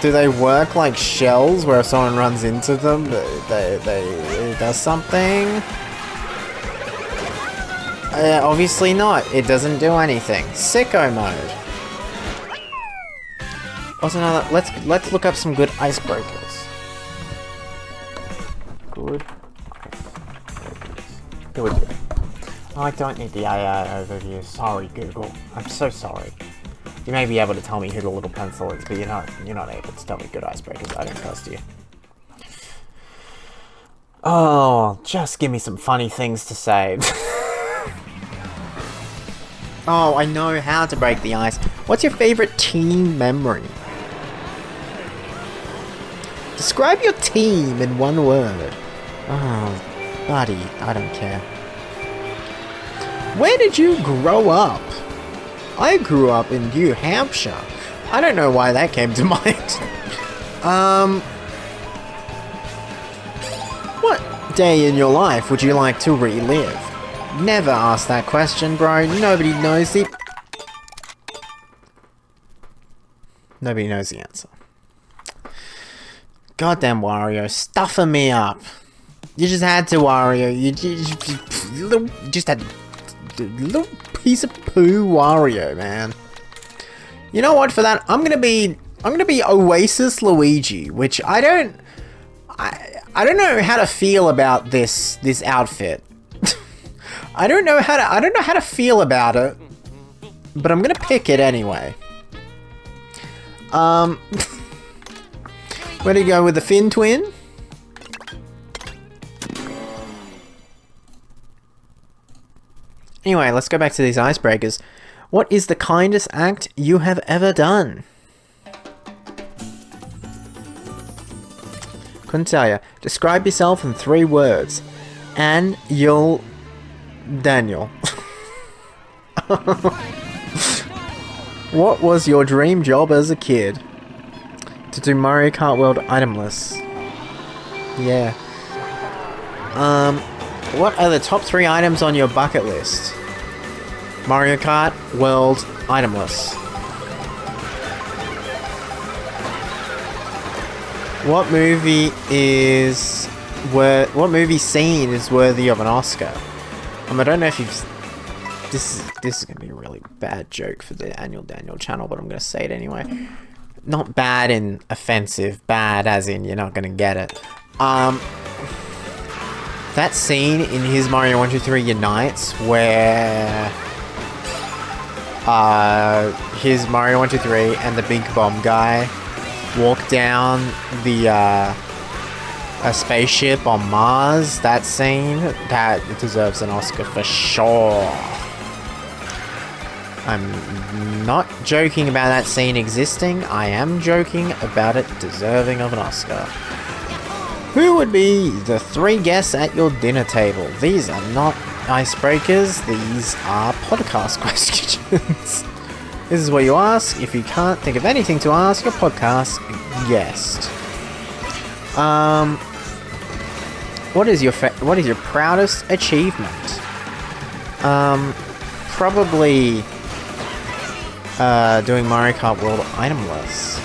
do they work like shells where if someone runs into them, it does something? Obviously not. It doesn't do anything. Sicko mode. What's another? Let's look up some good icebreakers. Good. Here we go. Oh, I don't need the AI overview. Sorry, Google. I'm so sorry. You may be able to tell me who the little pencil is, but you're not able to tell me good icebreakers. I don't trust you. Oh, just give me some funny things to say. Oh, I know how to break the ice. What's your favorite team memory? Describe your team in one word. Oh, buddy, I don't care. Where did you grow up? I grew up in New Hampshire. I don't know why that came to mind. What day in your life would you like to relive? Never ask that question, bro. Nobody knows it. Nobody knows the answer. Goddamn Wario, stuffing me up. You just had to, Wario. You just had to. Little piece of poo Wario, man. You know what? For that, I'm gonna be Oasis Luigi, which I don't know how to feel about this outfit. I don't know how to feel about it, but I'm gonna pick it anyway. Where do you go with the Fin Twin? Anyway, let's go back to these icebreakers. What is the kindest act you have ever done? Couldn't tell you. Describe yourself in 3 words. AnnualDaniel. What was your dream job as a kid? To do Mario Kart World itemless. Yeah. What are the top 3 items on your bucket list? Mario Kart World itemless. What movie scene is worthy of an Oscar? I don't know if you've... This is gonna be a really bad joke for the AnnualDaniel channel, but I'm gonna say it anyway. Not bad in offensive, bad as in you're not gonna get it. That scene in his Mario 1, 2, 3 Unites where his Mario 1, 2, 3 and the big bomb guy walk down the a spaceship on Mars, that scene, that deserves an Oscar for sure. I'm not joking about that scene existing, I am joking about it deserving of an Oscar. Who would be the 3 guests at your dinner table? These are not icebreakers, these are podcast questions. This is what you ask if you can't think of anything to ask your podcast guest. What is your proudest achievement? Probably doing Mario Kart World item lists.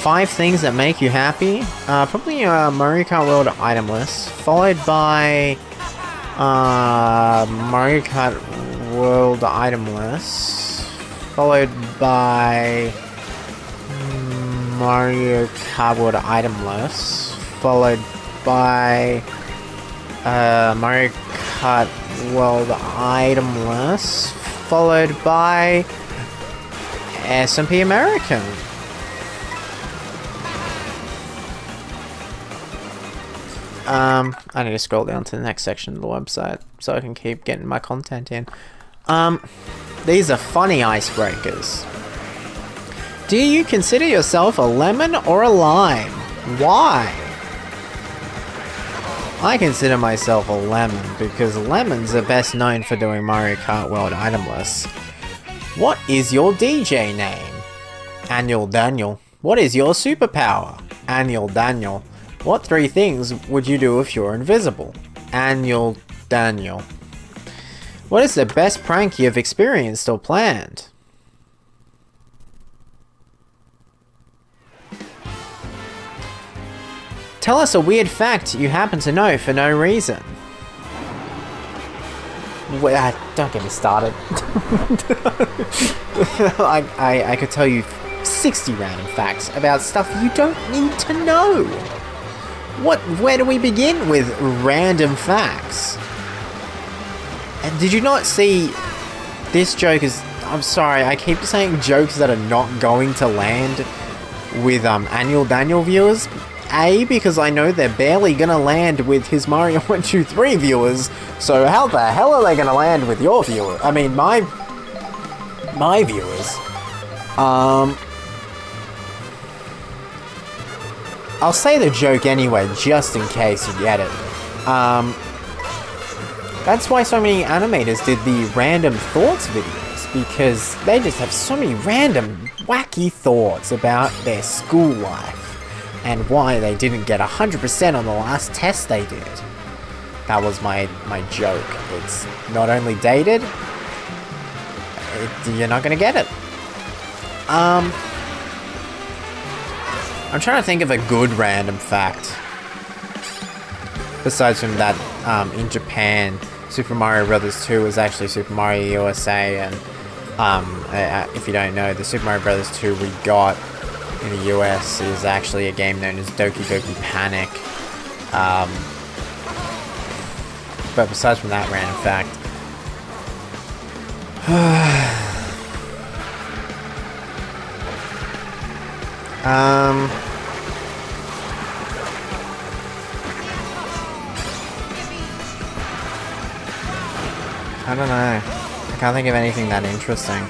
5 things that make you happy. Probably Mario Kart World item list, followed by Mario Kart World item list, followed by Mario Kart World item list, followed by Mario Kart World item list, followed by SMP American. I need to scroll down to the next section of the website so I can keep getting my content in. These are funny icebreakers. Do you consider yourself a lemon or a lime? Why? I consider myself a lemon because lemons are best known for doing Mario Kart World item lists. What is your DJ name? AnnualDaniel. What is your superpower? AnnualDaniel. What 3 things would you do if you're invisible? AnnualDaniel. What is the best prank you've experienced or planned? Tell us a weird fact you happen to know for no reason. Don't get me started. I could tell you 60 random facts about stuff you don't need to know. Where do we begin with random facts? And did you not see this joke is... I'm sorry, I keep saying jokes that are not going to land with AnnualDaniel viewers. A, because I know they're barely gonna land with his Mario 123 viewers, so how the hell are they gonna land with your viewers? I mean, my viewers. I'll say the joke anyway, just in case you get it. That's why so many animators did the random thoughts videos, because they just have so many random, wacky thoughts about their school life, and why they didn't get 100% on the last test they did. That was my joke. It's not only dated, you're not gonna get it. I'm trying to think of a good random fact. Besides from that, in Japan, Super Mario Bros. 2 was actually Super Mario USA, and if you don't know, the Super Mario Bros. 2 we got in the US is actually a game known as Doki Doki Panic. But besides from that random fact, I don't know. I can't think of anything that interesting.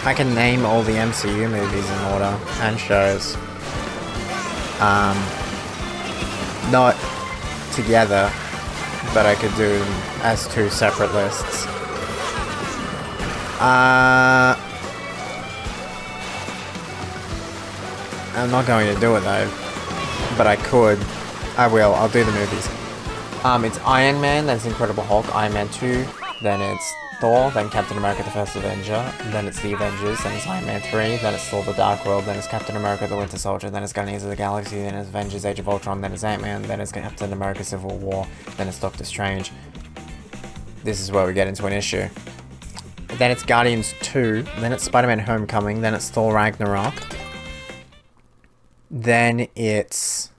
I can name all the MCU movies in order, and shows. Not together, but I could do them as 2 separate lists. I'm not going to do it though, but I could. I will. I'll do the movies. It's Iron Man, then it's Incredible Hulk, Iron Man 2, then it's Thor, then Captain America the First Avenger, then it's The Avengers, then it's Iron Man 3, then it's Thor the Dark World, then it's Captain America the Winter Soldier, then it's Guardians of the Galaxy, then it's Avengers Age of Ultron, then it's Ant-Man, then it's Captain America Civil War, then it's Doctor Strange. This is where we get into an issue. Then it's Guardians 2, then it's Spider-Man Homecoming, then it's Thor Ragnarok, then it's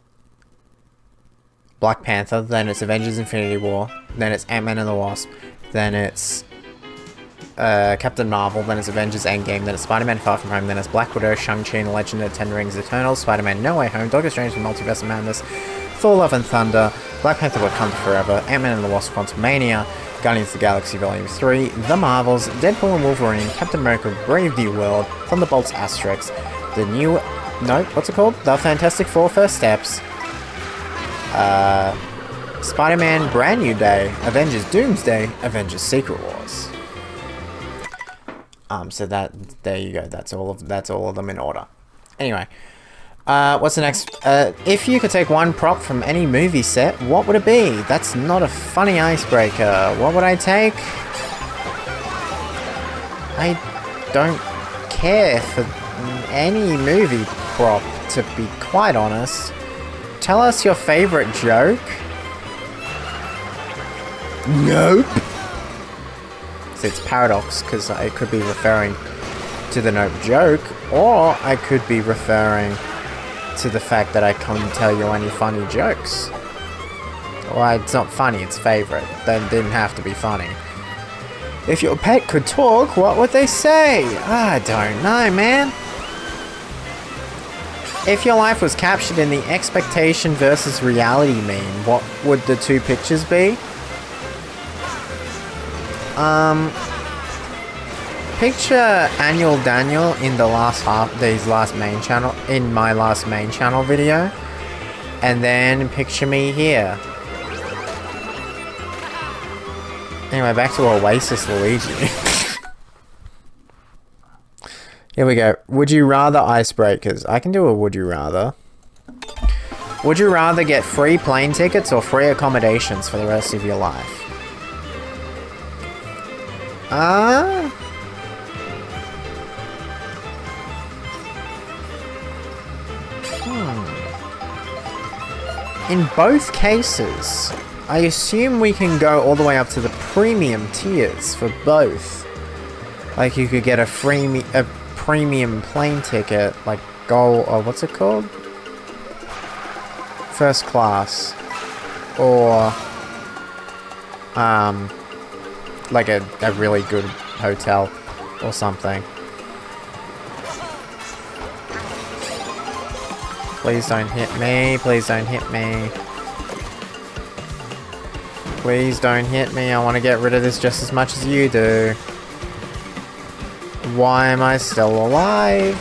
Black Panther, then it's Avengers Infinity War, then it's Ant-Man and the Wasp, then it's Captain Marvel, then it's Avengers Endgame, then it's Spider-Man Far From Home, then it's Black Widow, Shang-Chi and the Legend of the Ten Rings Eternals, Spider-Man No Way Home, Doctor Strange and the Multiverse of Madness, Thor Love and Thunder, Black Panther Wakanda Forever, Ant-Man and the Wasp Quantumania, Guardians of the Galaxy Volume 3, The Marvels, Deadpool and Wolverine, Captain America Brave New World, Thunderbolts Asterix, the new... No, what's it called? The Fantastic Four First Steps, Spider-Man Brand New Day, Avengers Doomsday, Avengers Secret Wars. So there you go. That's all of them in order. Anyway, what's the next? If you could take one prop from any movie set, what would it be? That's not a funny icebreaker. What would I take? I don't care for any movie prop, to be quite honest. Tell us your favorite joke. Nope. So it's paradox, because I could be referring to the nope joke, or I could be referring to the fact that I can't tell you any funny jokes. Well, it's not funny, it's favorite. That didn't have to be funny. If your pet could talk, what would they say? I don't know, man. If your life was captured in the expectation versus reality meme, what would the two pictures be? Picture AnnualDaniel in the my last main channel video, and then picture me here. Anyway, back to Oasis Luigi. Here we go. Would you rather icebreakers? I can do a would you rather. Would you rather get free plane tickets or free accommodations for the rest of your life? In both cases, I assume we can go all the way up to the premium tiers for both. Like, you could get a premium plane ticket, like what's it called? First class. Or, like a really good hotel or something. Please don't hit me, please don't hit me. Please don't hit me, I want to get rid of this just as much as you do. Why am I still alive?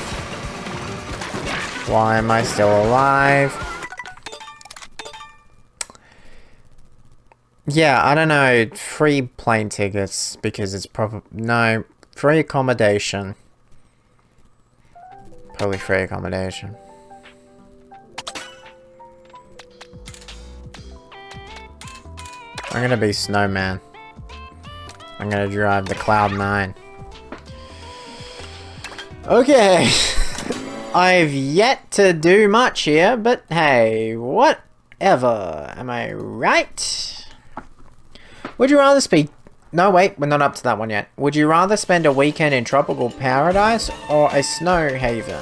Why am I still alive? Yeah, I don't know. Free plane tickets, because it's probably... No, free accommodation. Probably free accommodation. I'm gonna be Snowman. I'm gonna drive the Cloud 9. Okay. I've yet to do much here, but hey, whatever. Am I right? Would you rather speak... No, wait, we're not up to that one yet. Would you rather spend a weekend in tropical paradise or a snow haven?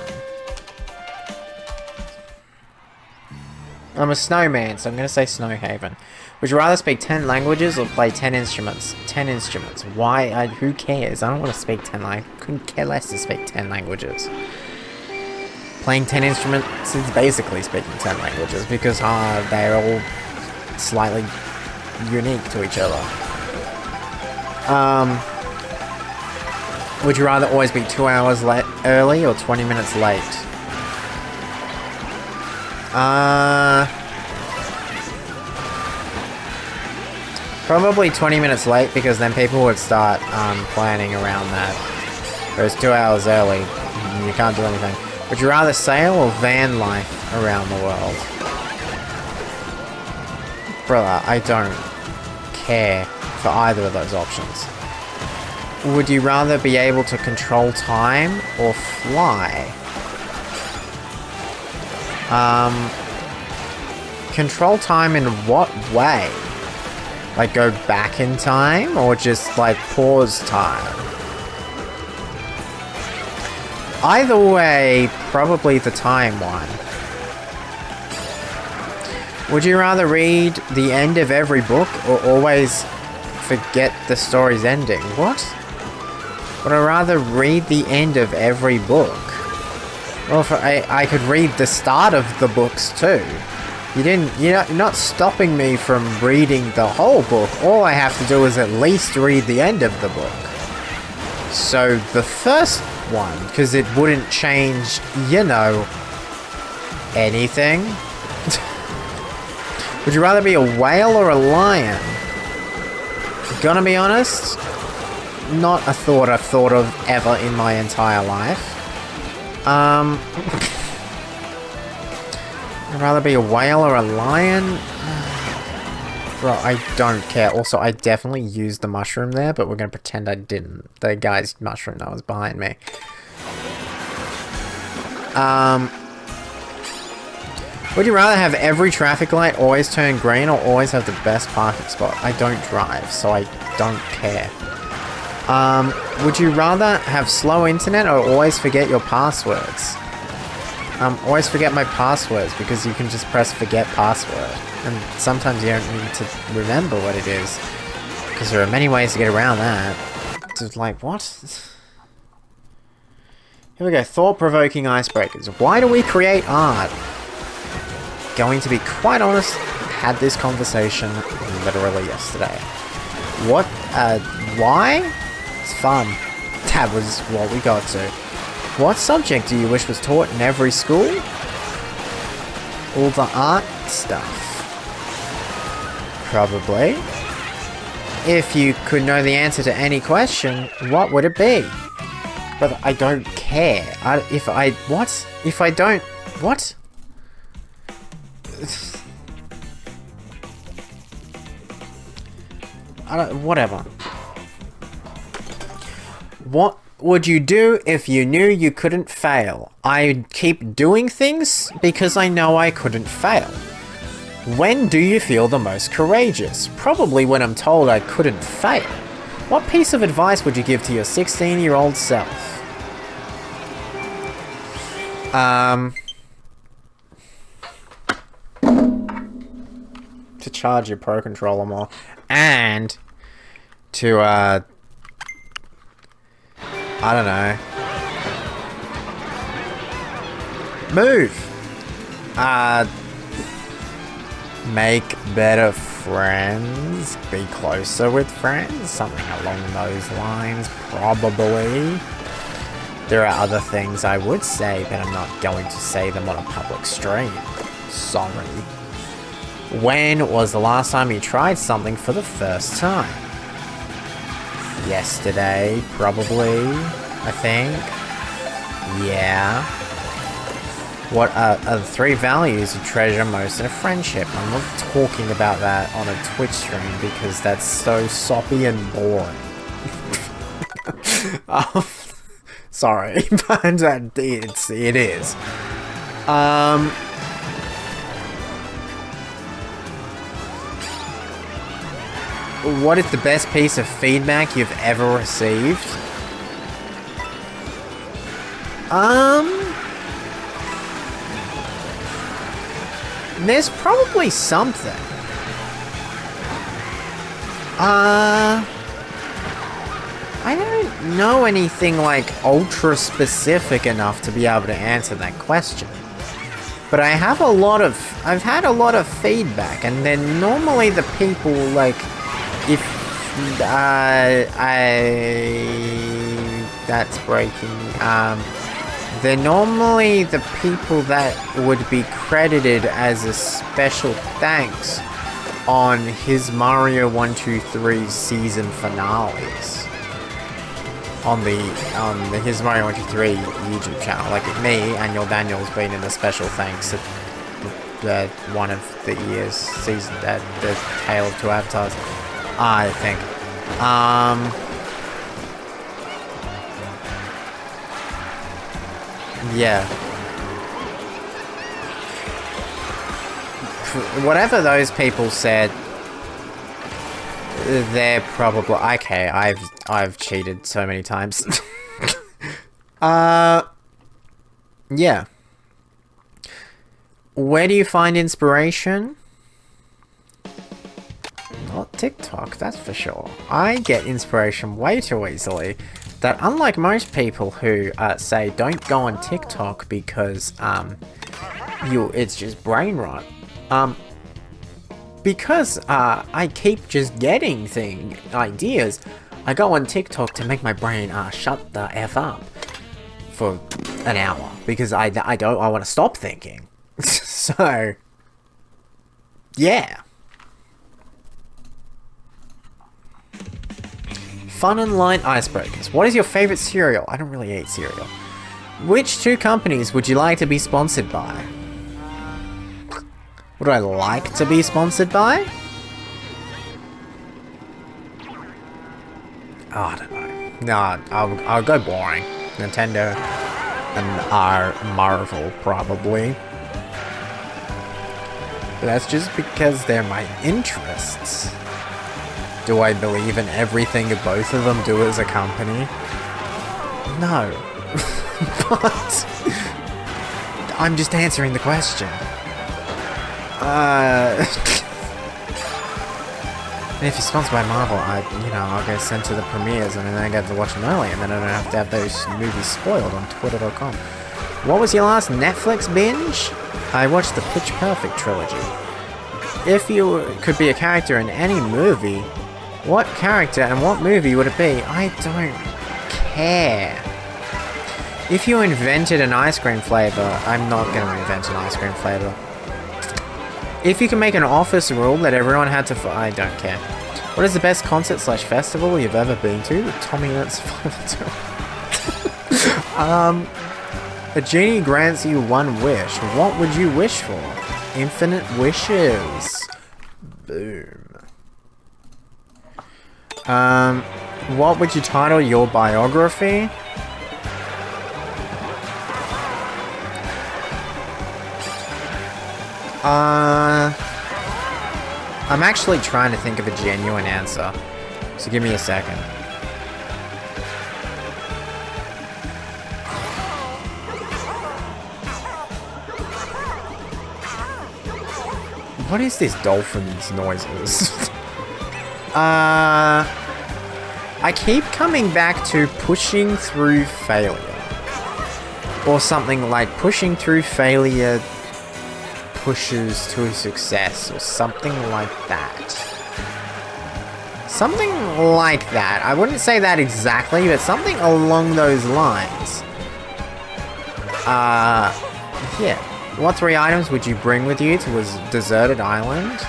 I'm a snowman, so I'm gonna say snow haven. Would you rather speak 10 languages or play 10 instruments? 10 instruments. Why? Who cares? I don't want to speak 10 languages. Couldn't care less to speak 10 languages. Playing 10 instruments is basically speaking 10 languages, because they're all slightly unique to each other. Would you rather always be 2 hours early or 20 minutes late? Probably 20 minutes late, because then people would start planning around that. Whereas 2 hours early, you can't do anything. Would you rather sail or van life around the world? Brother, I don't care for either of those options. Would you rather be able to control time or fly? Control time in what way? Like, go back in time, or just, like, pause time? Either way, probably the time one. Would you rather read the end of every book, or always forget the story's ending? What? Would I rather read the end of every book? Well, if I could read the start of the books, too. You're not stopping me from reading the whole book. All I have to do is at least read the end of the book. So the first one, because it wouldn't change, anything. Would you rather be a whale or a lion? Gonna be honest, not a thought I've thought of ever in my entire life. I'd rather be a whale or a lion. Bro, I don't care. Also, I definitely used the mushroom there, but we're gonna pretend I didn't. The guy's mushroom that was behind me. Would you rather have every traffic light always turn green or always have the best parking spot? I don't drive, so I don't care. Would you rather have slow internet or always forget your passwords? Always forget my passwords because you can just press forget password. And sometimes you don't need to remember what it is. Because there are many ways to get around that. Just like, what? Here we go. Thought-provoking icebreakers. Why do we create art? Going to be quite honest, had this conversation literally yesterday. What? Why? It's fun. That was what we got to. What subject do you wish was taught in every school? All the art stuff. Probably. If you could know the answer to any question, what would it be? But I don't care. If I don't... What? Whatever. What would you do if you knew you couldn't fail? I'd keep doing things because I know I couldn't fail. When do you feel the most courageous? Probably when I'm told I couldn't fail. What piece of advice would you give to your 16-year-old self? To charge your Pro Controller more. And to, I don't know. Move! Make better friends. Be closer with friends. Something along those lines, probably. There are other things I would say, but I'm not going to say them on a public stream. Sorry. When was the last time you tried something for the first time? Yesterday, probably, I think. Yeah. What are the 3 values you treasure most in a friendship? I'm not talking about that on a Twitch stream because that's so soppy and boring. Sorry, but it is. What is the best piece of feedback you've ever received? There's probably something. I don't know anything like ultra specific enough to be able to answer that question. But I've had a lot of feedback, and then normally the people like, if that's breaking. They're normally the people that would be credited as a special thanks on his Mario 123 season finales. On the his Mario 123 YouTube channel. Like me, AnnualDaniel has been in a special thanks at the one of the year's season, at the Tale of Two Avatars, I think. Yeah. Whatever those people said, they're probably okay. I've cheated so many times. Yeah. Where do you find inspiration? Not TikTok, that's for sure. I get inspiration way too easily. That unlike most people who say don't go on TikTok because it's just brain rot. Because I keep just getting ideas, I go on TikTok to make my brain shut the F up for an hour because I want to stop thinking. So yeah. Fun and light icebreakers. What is your favorite cereal? I don't really eat cereal. Which two companies would you like to be sponsored by? Would I like to be sponsored by? Oh, I don't know. No, I'll go boring. Nintendo and Marvel, probably. But that's just because they're my interests. Do I believe in everything both of them do as a company? No. But I'm just answering the question. And if you're sponsored by Marvel, I'll go send to the premieres and then I get to watch them early and then I don't have to have those movies spoiled on Twitter.com. What was your last Netflix binge? I watched the Pitch Perfect trilogy. If you could be a character in any movie, what character and what movie would it be? I don't care. If you invented an ice cream flavor, I'm not going to invent an ice cream flavor. If you can make an office rule that everyone had to I don't care. What is the best concert / festival you've ever been to? Tommy, that's 5 A genie grants you one wish. What would you wish for? Infinite wishes. Boom. What would you title your biography? I'm actually trying to think of a genuine answer. So give me a second. What is this dolphin's noises? I keep coming back to pushing through failure. Or something like pushing through failure pushes to success, or something like that. Something like that. I wouldn't say that exactly, but something along those lines. Yeah. What 3 items would you bring with you to a deserted island?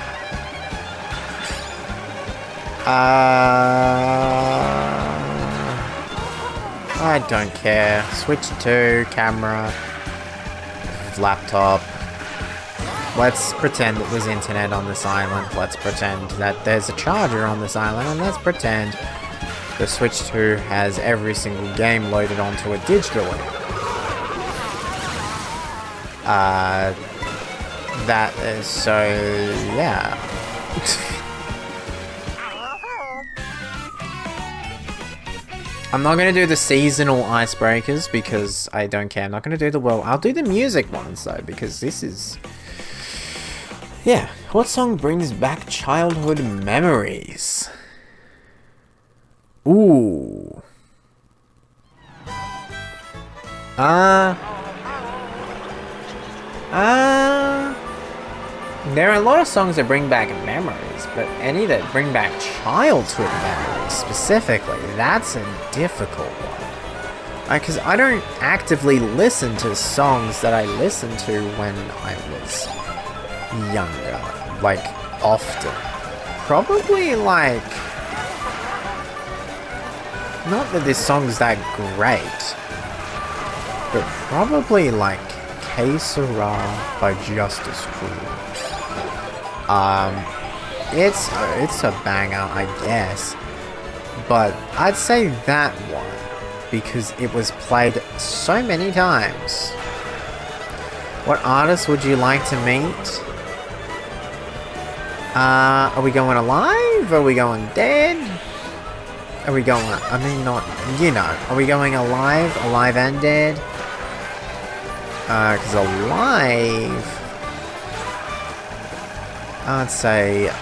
I don't care. Switch 2, camera, laptop. Let's pretend that there's internet on this island. Let's pretend that there's a charger on this island. And let's pretend the Switch 2 has every single game loaded onto it digitally. That is so... yeah. I'm not going to do the seasonal icebreakers because I don't care. I'm not going to do the world. I'll do the music ones though because this is... yeah. What song brings back childhood memories? Ooh. There are a lot of songs that bring back memories, but any that bring back childhood memories specifically, that's a difficult one. Because I don't actively listen to songs that I listened to when I was younger, like, often. Probably, like... not that this song's that great, but probably, like, Que Sera by Justice Crew. It's a banger, I guess, but I'd say that one because it was played so many times. What artist would you like to meet? Are we going alive? Are we going dead? Are we going, I mean, not, you know, are we going alive and dead? Because alive... I'd say...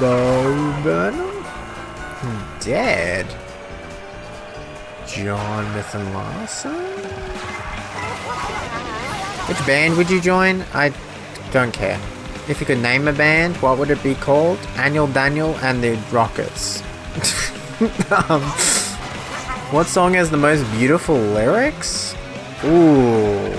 Bo Burnham? Dead? Jonathan Larson? Which band would you join? I don't care. If you could name a band, what would it be called? AnnualDaniel and the Rockets. What song has the most beautiful lyrics? Ooh.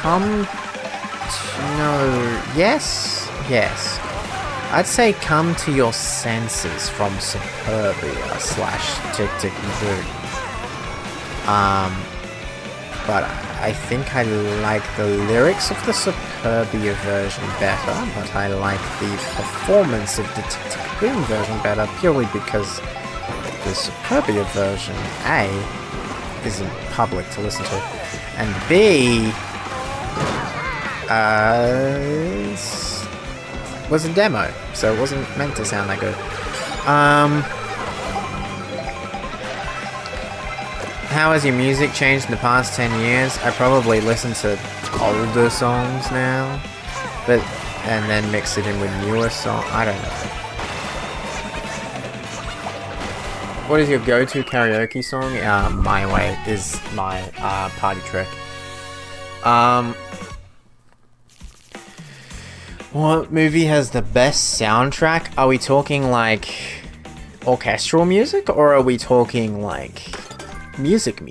Come to know Yes. I'd say Come to Your Senses from Superbia / Tick Tick Boom. But I think I like the lyrics of the Superbia version better, but I like the performance of the Tick Tick Boom version better purely because the Superbia version, A, isn't public to listen to, and B, was a demo, so it wasn't meant to sound that good. How has your music changed in the past 10 years? I probably listen to older songs now, and then mix it in with newer songs. I don't know. What is your go-to karaoke song? My Way is my party trick. What movie has the best soundtrack? Are we talking like orchestral music, or are we talking like music?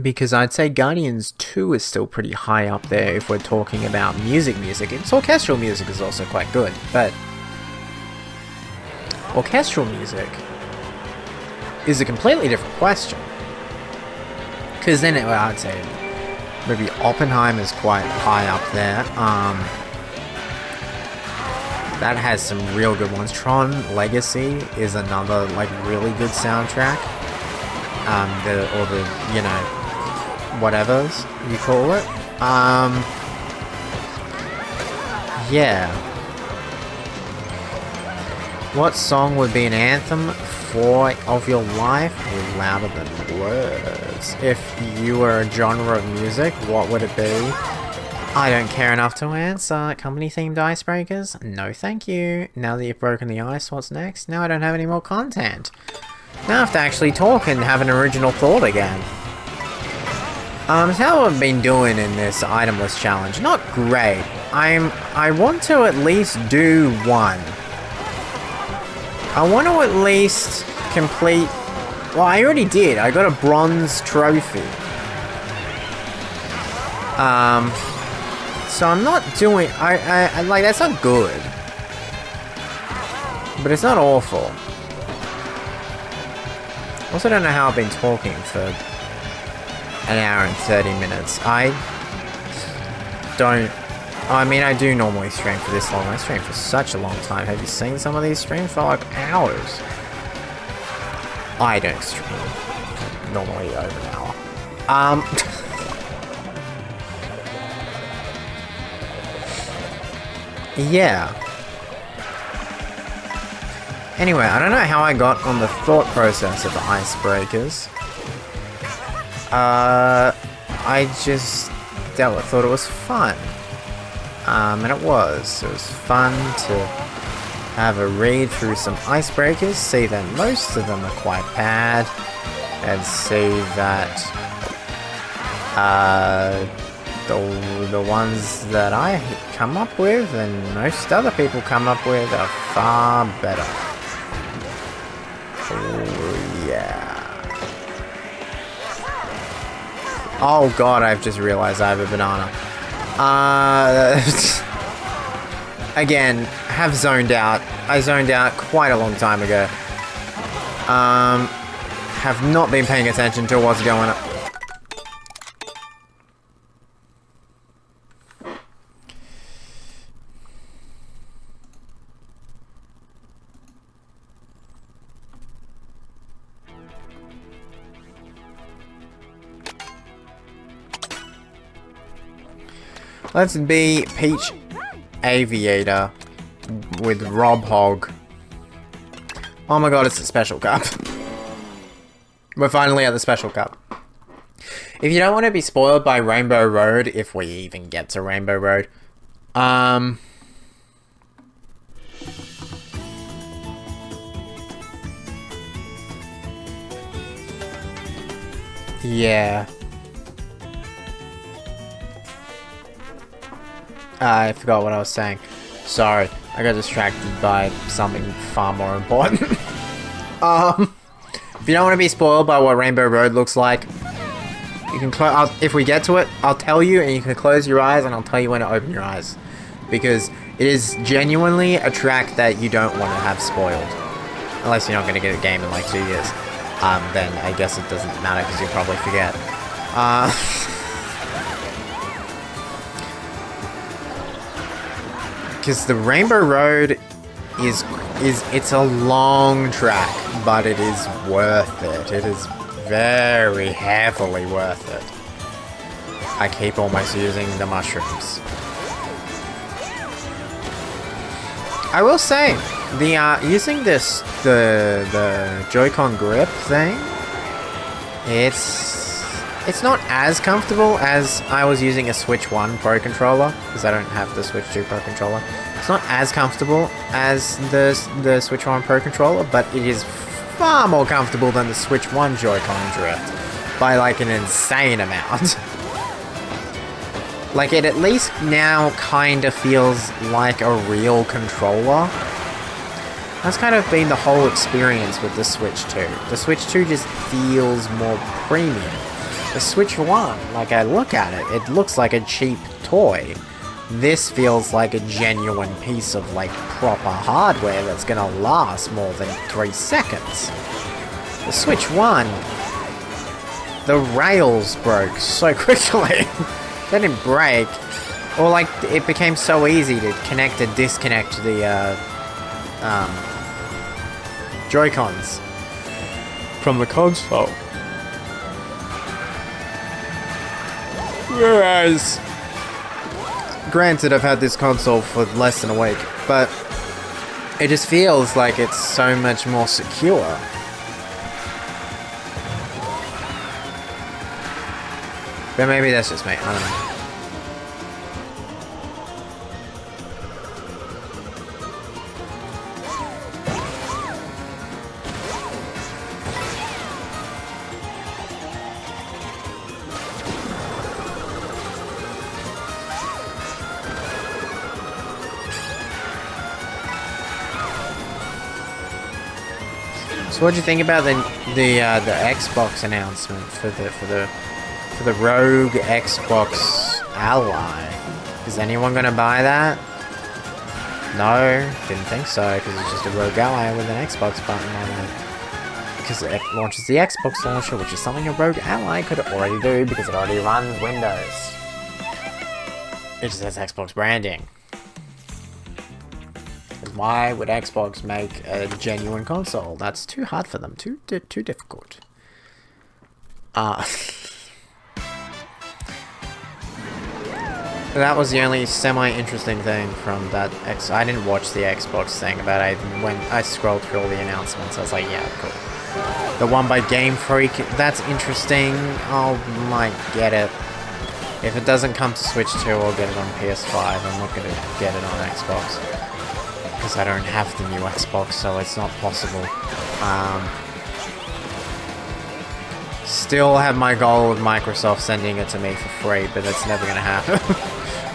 Because I'd say Guardians 2 is still pretty high up there if we're talking about music. Its orchestral music is also quite good, but orchestral music is a completely different question. Because then I'd say maybe Oppenheimer's quite high up there. That has some real good ones. Tron Legacy is another like really good soundtrack. Whatevers you call it. Yeah. What song would be an anthem of your life with louder than words? If you were a genre of music, what would it be? I don't care enough to answer. Company-themed icebreakers? No thank you. Now that you've broken the ice, what's next? Now I don't have any more content. Now I have to actually talk and have an original thought again. How I've been doing in this itemless challenge? Not great. I want to at least do one. I want to at least complete... Well, I already did. I got a bronze trophy. So I'm not doing... I like, that's not good. But it's not awful. Also don't know how I've been talking for an hour and 30 minutes. I do normally stream for this long. I stream for such a long time. Have you seen some of these streams for like hours? I don't stream normally over an hour. Yeah. Anyway, I don't know how I got on the thought process of the icebreakers. I just thought it was fun. And it was fun to have a read through some icebreakers, see that most of them are quite bad, and see that the ones that I come up with and most other people come up with are far better. Oh yeah. Oh god, I've just realized I have a banana. Again, have zoned out. I zoned out quite a long time ago. Have not been paying attention to what's going on. Let's be Peach Aviator with Rob Hogg. Oh my god, it's a special cup. We're finally at the special cup. If you don't want to be spoiled by Rainbow Road, if we even get to Rainbow Road, yeah. I forgot what I was saying. Sorry, I got distracted by something far more important. If you don't want to be spoiled by what Rainbow Road looks like, You can close. If we get to it, I'll tell you, and you can close your eyes, and I'll tell you when to open your eyes, because it is genuinely a track that you don't want to have spoiled, unless you're not going to get a game in like 2 years. Then I guess it doesn't matter because you'll probably forget. Because the Rainbow Road it's a long track, but it is worth it. It is very heavily worth it. I keep almost using the mushrooms. I will say, using the Joy-Con grip thing, it's not as comfortable as I was using a Switch 1 Pro controller, because I don't have the Switch 2 Pro controller. It's not as comfortable as the Switch 1 Pro controller, but it is far more comfortable than the Switch 1 Joy-Con drift, by like an insane amount. Like, it at least now kind of feels like a real controller. That's kind of been the whole experience with the Switch 2. The Switch 2 just feels more premium. The Switch 1, like, I look at it, it looks like a cheap toy. This feels like a genuine piece of, like, proper hardware that's gonna last more than 3 seconds. The Switch 1, the rails broke so quickly. They didn't break. Or, like, it became so easy to connect and disconnect the, Joy-Cons from the console. Whereas, granted, I've had this console for less than a week, but it just feels like it's so much more secure. But maybe that's just me, I don't know. So what do you think about the Xbox announcement for the Rogue Xbox Ally? Is anyone gonna buy that? No, didn't think so, because it's just a Rogue Ally with an Xbox button on it. Because it launches the Xbox launcher, which is something a Rogue Ally could already do because it already runs Windows. It just has Xbox branding. Why would Xbox make a genuine console? That's too hard for them. Too difficult. That was the only semi-interesting thing from that I didn't watch the Xbox thing, but when I scrolled through all the announcements, I was like, yeah, cool. The one by Game Freak, that's interesting. I might get it. If it doesn't come to Switch 2, I'll get it on PS5. I'm not going to get it on Xbox. Because I don't have the new Xbox, so it's not possible. Still have my goal of Microsoft sending it to me for free, but that's never gonna happen.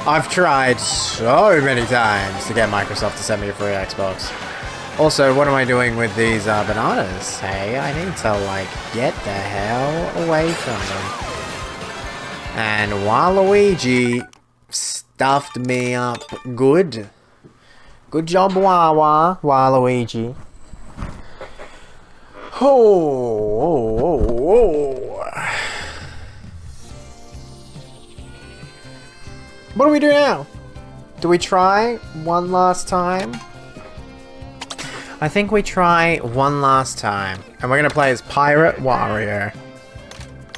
I've tried so many times to get Microsoft to send me a free Xbox. Also, what am I doing with these bananas? Hey, I need to, like, get the hell away from them. And Waluigi stuffed me up good. Good job, Waluigi. What do we do now? Do we try one last time? I think we try one last time. And we're gonna play as Pirate Wario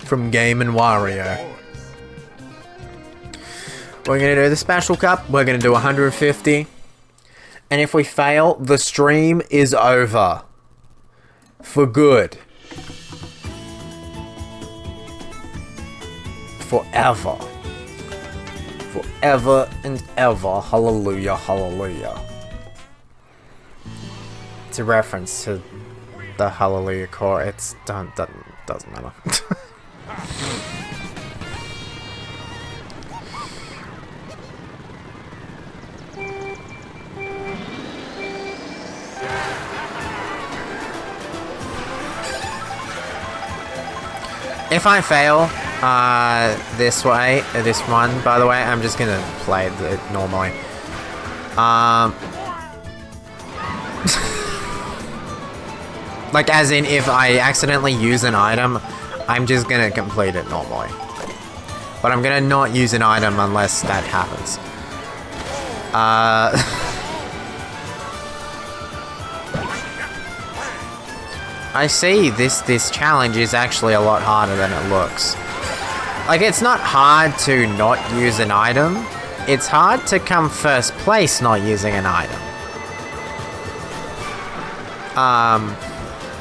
from Game & Wario. We're gonna do the Special Cup. We're gonna do 150. And if we fail, the stream is over. For good. Forever. Forever and ever. Hallelujah, hallelujah. It's a reference to the Hallelujah Core. It's doesn't matter. If I fail, This way, this one, by the way, I'm just gonna play it normally. Like, as in, if I accidentally use an item, I'm just gonna complete it normally. But I'm gonna not use an item unless that happens. I see this challenge is actually a lot harder than it looks. Like, it's not hard to not use an item. It's hard to come first place not using an item.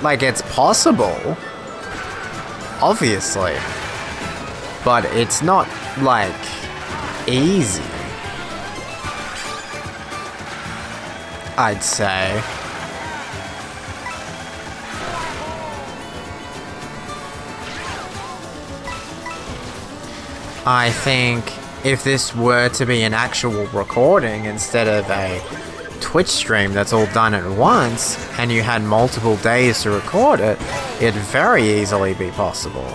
Like, it's possible. Obviously. But it's not, like, easy. I'd say. I think if this were to be an actual recording instead of a Twitch stream that's all done at once, and you had multiple days to record it, it'd very easily be possible.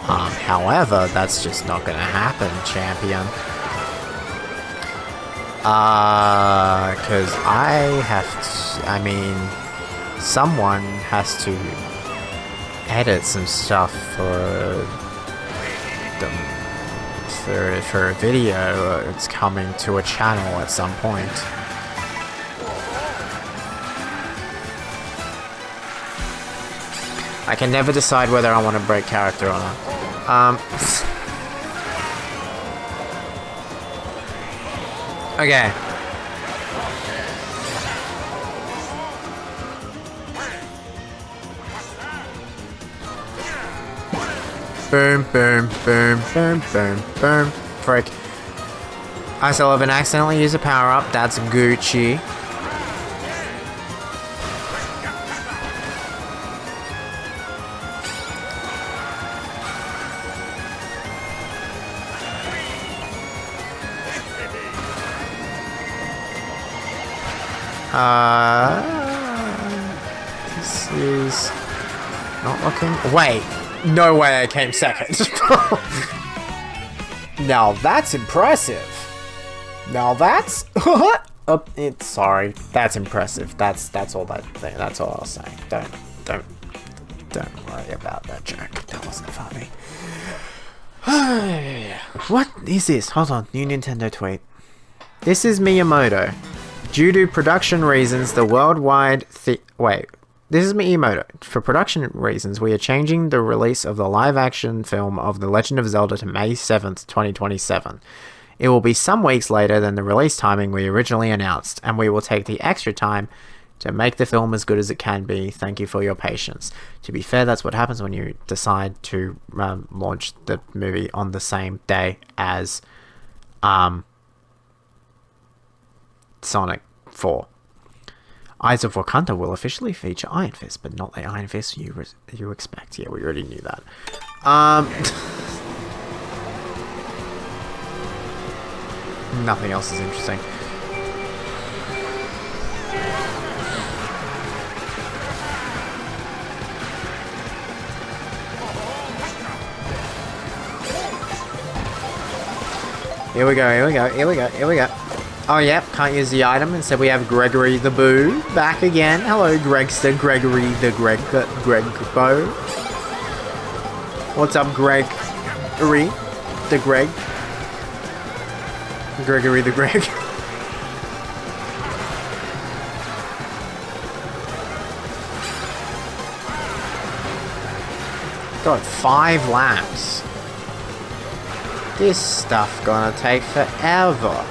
However, that's just not gonna happen, champion. Cause I have to, I mean, someone has to edit some stuff for a video. It's coming to a channel at some point. I can never decide whether I want to break character or not. Okay. Boom, boom, boom, boom, boom, boom. Frick. I still haven't accidentally used a power-up. That's Gucci. This is not looking. Wait. No way I came second. Now that's impressive. Now that's sorry. That's impressive. That's all that thing. That's all I was saying. Don't worry about that joke. That wasn't funny. What is this? Hold on. New Nintendo tweet. This is Miyamoto. Due to production reasons, the worldwide This is Miyamoto. For production reasons, we are changing the release of the live-action film of The Legend of Zelda to May 7th, 2027. It will be some weeks later than the release timing we originally announced, and we will take the extra time to make the film as good as it can be. Thank you for your patience. To be fair, that's what happens when you decide to launch the movie on the same day as Sonic 4. Eyes of Wakanda will officially feature Iron Fist, but not the Iron Fist you expect. Yeah, we already knew that. Nothing else is interesting. Here we go, here we go, here we go, here we go. Oh, yep, can't use the item. Instead, we have Gregory the Boo back again. Hello, Gregster, Gregory the Greg Bo. What's up, Gregory the Greg? Gregory the Greg. Got 5 laps. This stuff gonna take forever.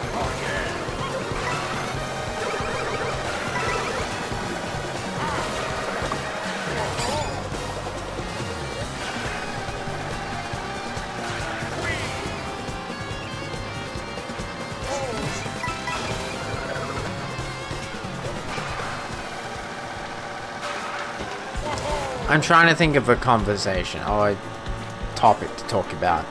I'm trying to think of a conversation or a topic to talk about.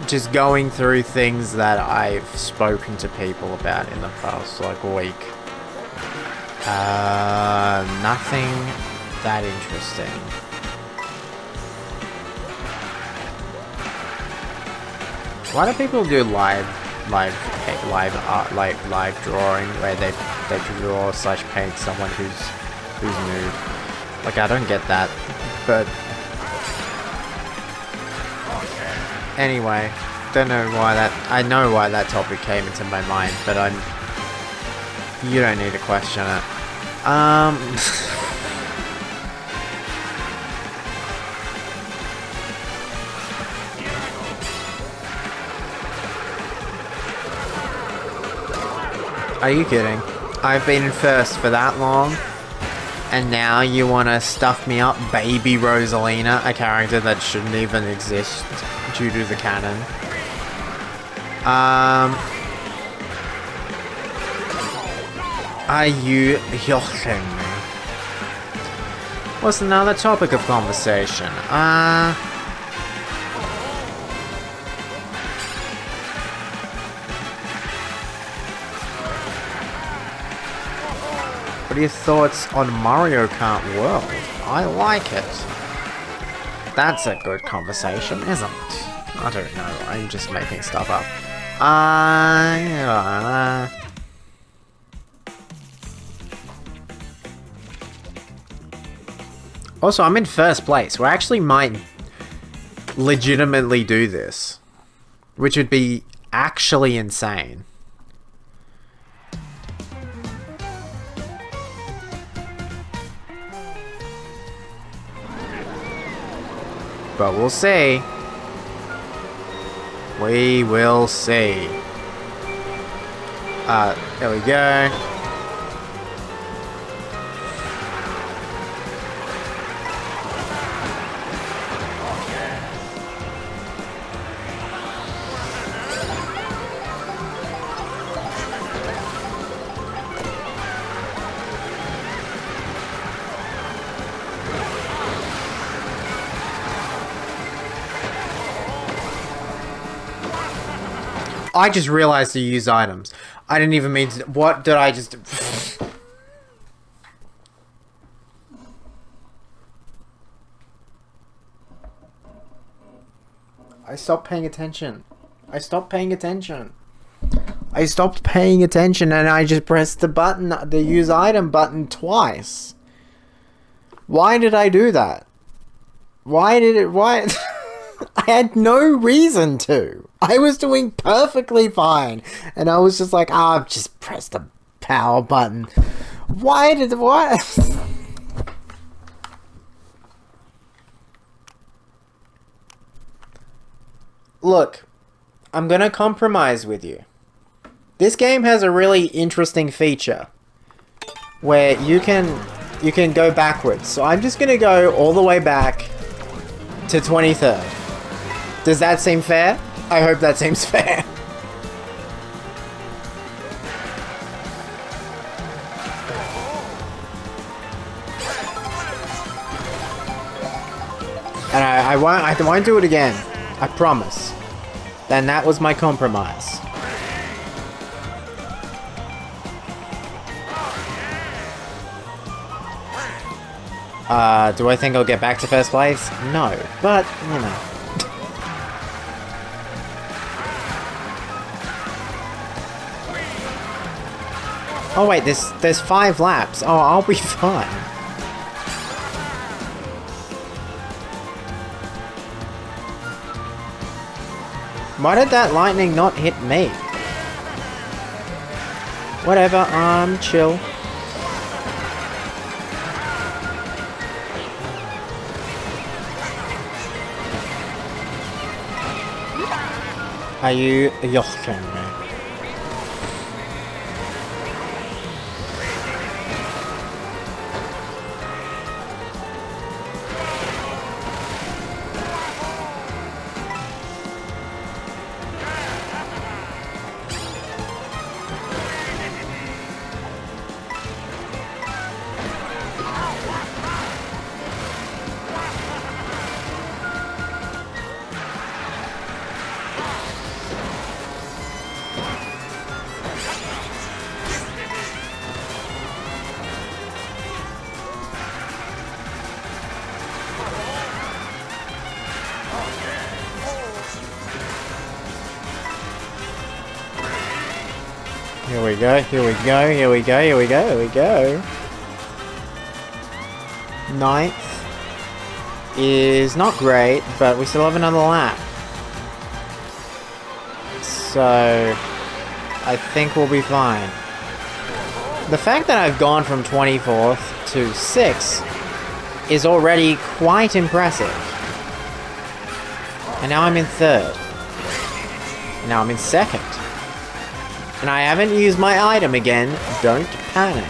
Just going through things that I've spoken to people about in the past, like, week. Nothing that interesting. Why do people do live drawing where they draw / paint someone who's nude? Like, I don't get that, but anyway, don't know why that. I know why that topic came into my mind, but you don't need to question it. Are you kidding? I've been in first for that long, and now you want to stuff me up, baby Rosalina, a character that shouldn't even exist due to the canon. Are you kidding me? What's another topic of conversation? What are your thoughts on Mario Kart World? I like it. That's a good conversation, isn't it? I don't know, I'm just making stuff up. Also, I'm in first place. We actually might legitimately do this, which would be actually insane. But we'll see. We will see. There we go. I just realized to use items. I didn't even mean to. What did I just... I stopped paying attention. I stopped paying attention and I just pressed the button, the use item button twice. Why did I do that? Why? I had no reason to. I was doing perfectly fine. And I was just like, I've just pressed the power button. What? Look, I'm gonna compromise with you. This game has a really interesting feature where you can go backwards. So I'm just gonna go all the way back to 23rd. Does that seem fair? I hope that seems fair. And I won't do it again. I promise. Then that was my compromise. Do I think I'll get back to first place? No, but, you know. Oh wait, there's 5 laps. Oh, I'll be fine. Why did that lightning not hit me? Whatever, chill. Are you yoking me? Here we go, here we go, here we go, here we go, here we go. 9th is not great, but we still have another lap. So I think we'll be fine. The fact that I've gone from 24th to 6th is already quite impressive. And now I'm in 3rd. And now I'm in 2nd. And I haven't used my item again. Don't panic.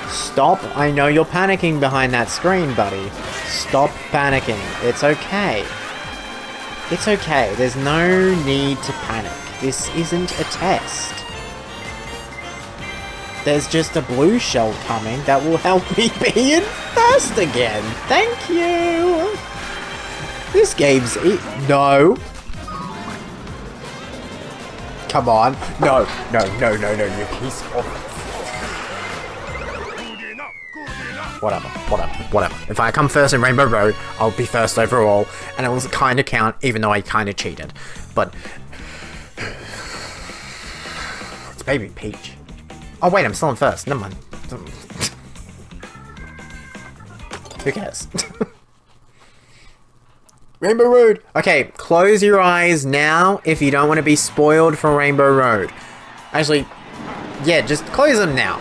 Stop. I know you're panicking behind that screen, buddy. Stop panicking. It's okay. It's okay. There's no need to panic. This isn't a test. There's just a blue shell coming that will help me be in 1st again. Thank you. This game's... No. Come on. No, no, no, no, no, you piece of... Whatever, whatever, whatever. If I come 1st in Rainbow Road, I'll be 1st overall, and it will kind of count, even though I kind of cheated. But... It's Baby Peach. Oh wait, I'm still in 1st. Never mind. Who cares? Rainbow Road! Okay, close your eyes now if you don't want to be spoiled for Rainbow Road. Actually, yeah, just close them now.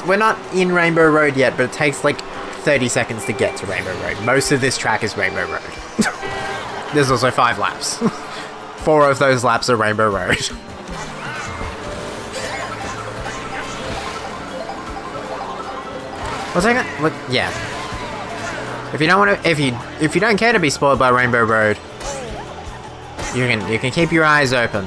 We're not in Rainbow Road yet, but it takes like 30 seconds to get to Rainbow Road. Most of this track is Rainbow Road. There's also 5 laps. 4 of those laps are Rainbow Road. What's that? What? Yeah. If you don't want to, if you don't care to be spoiled by Rainbow Road, you can keep your eyes open.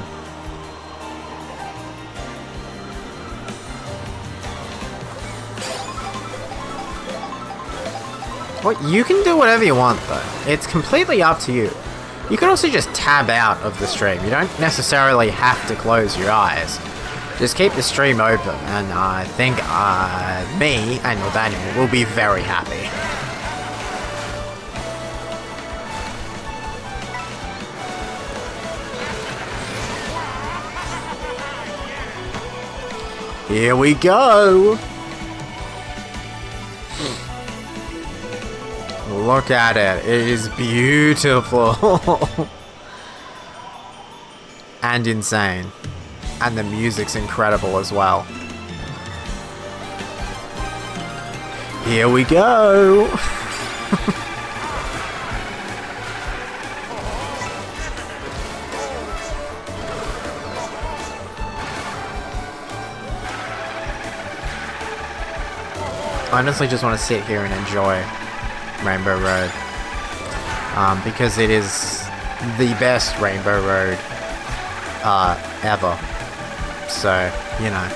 What? You can do whatever you want though. It's completely up to you. You can also just tab out of the stream. You don't necessarily have to close your eyes. Just keep the stream open, and I think me, AnnualDaniel, will be very happy. Here we go! Look at it. It is beautiful. And insane. And the music's incredible as well. Here we go! I honestly just want to sit here and enjoy Rainbow Road. Because it is the best Rainbow Road ever. So, you know.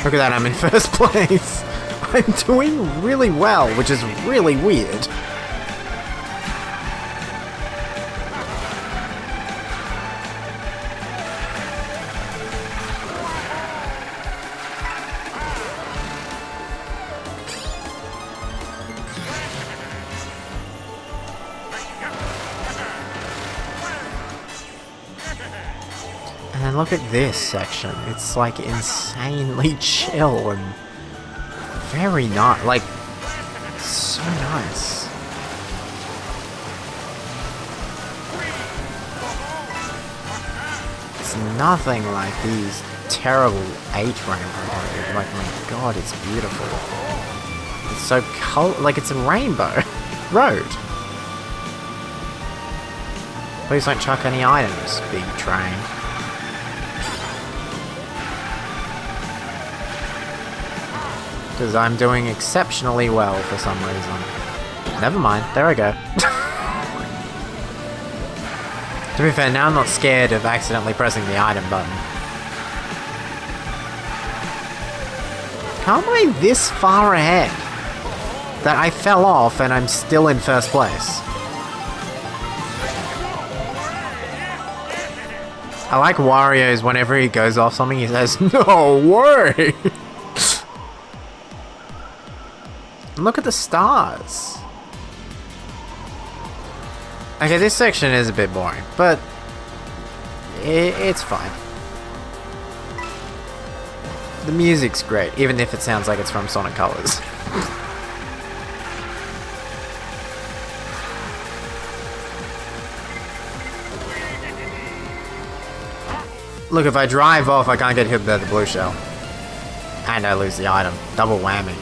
Look at that, I'm in 1st place. I'm doing really well, which is really weird. And then look at this section. It's like insanely chill and very nice. Like, so nice. It's nothing like these terrible 8 rainbow. Like, my god, it's beautiful. It's so like it's a rainbow road. Please don't chuck any items, big train. Because I'm doing exceptionally well for some reason. Never mind, there I go. To be fair, now I'm not scared of accidentally pressing the item button. How am I this far ahead? That I fell off and I'm still in 1st place. I like Wario's whenever he goes off something, he says, "No way!" Look at the stars. Okay, this section is a bit boring, but it's fine. The music's great, even if it sounds like it's from Sonic Colors. Look, if I drive off, I can't get hit by the blue shell. And I lose the item. Double whammy.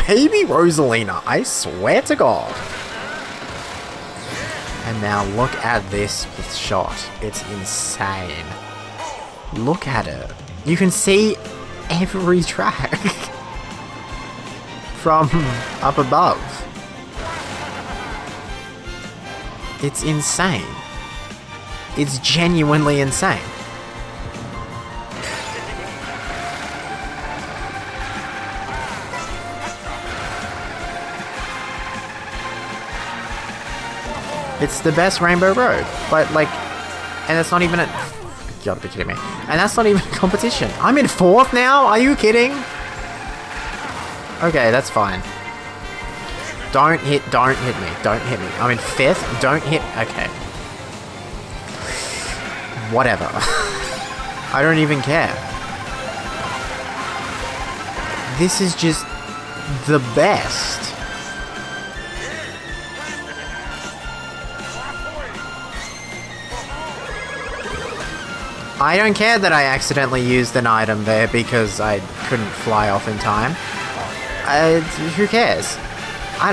Baby Rosalina, I swear to God. And now look at this shot. It's insane. Look at it. You can see every track from up above. It's insane. It's genuinely insane. It's the best Rainbow Road, but like, and it's not even a, you gotta be kidding me. And that's not even a competition. I'm in 4th now? Are you kidding? Okay, that's fine. Don't hit me, don't hit me. I'm in 5th, don't hit, okay. Whatever. I don't even care. This is just the best. I don't care that I accidentally used an item there because I couldn't fly off in time. Who cares? I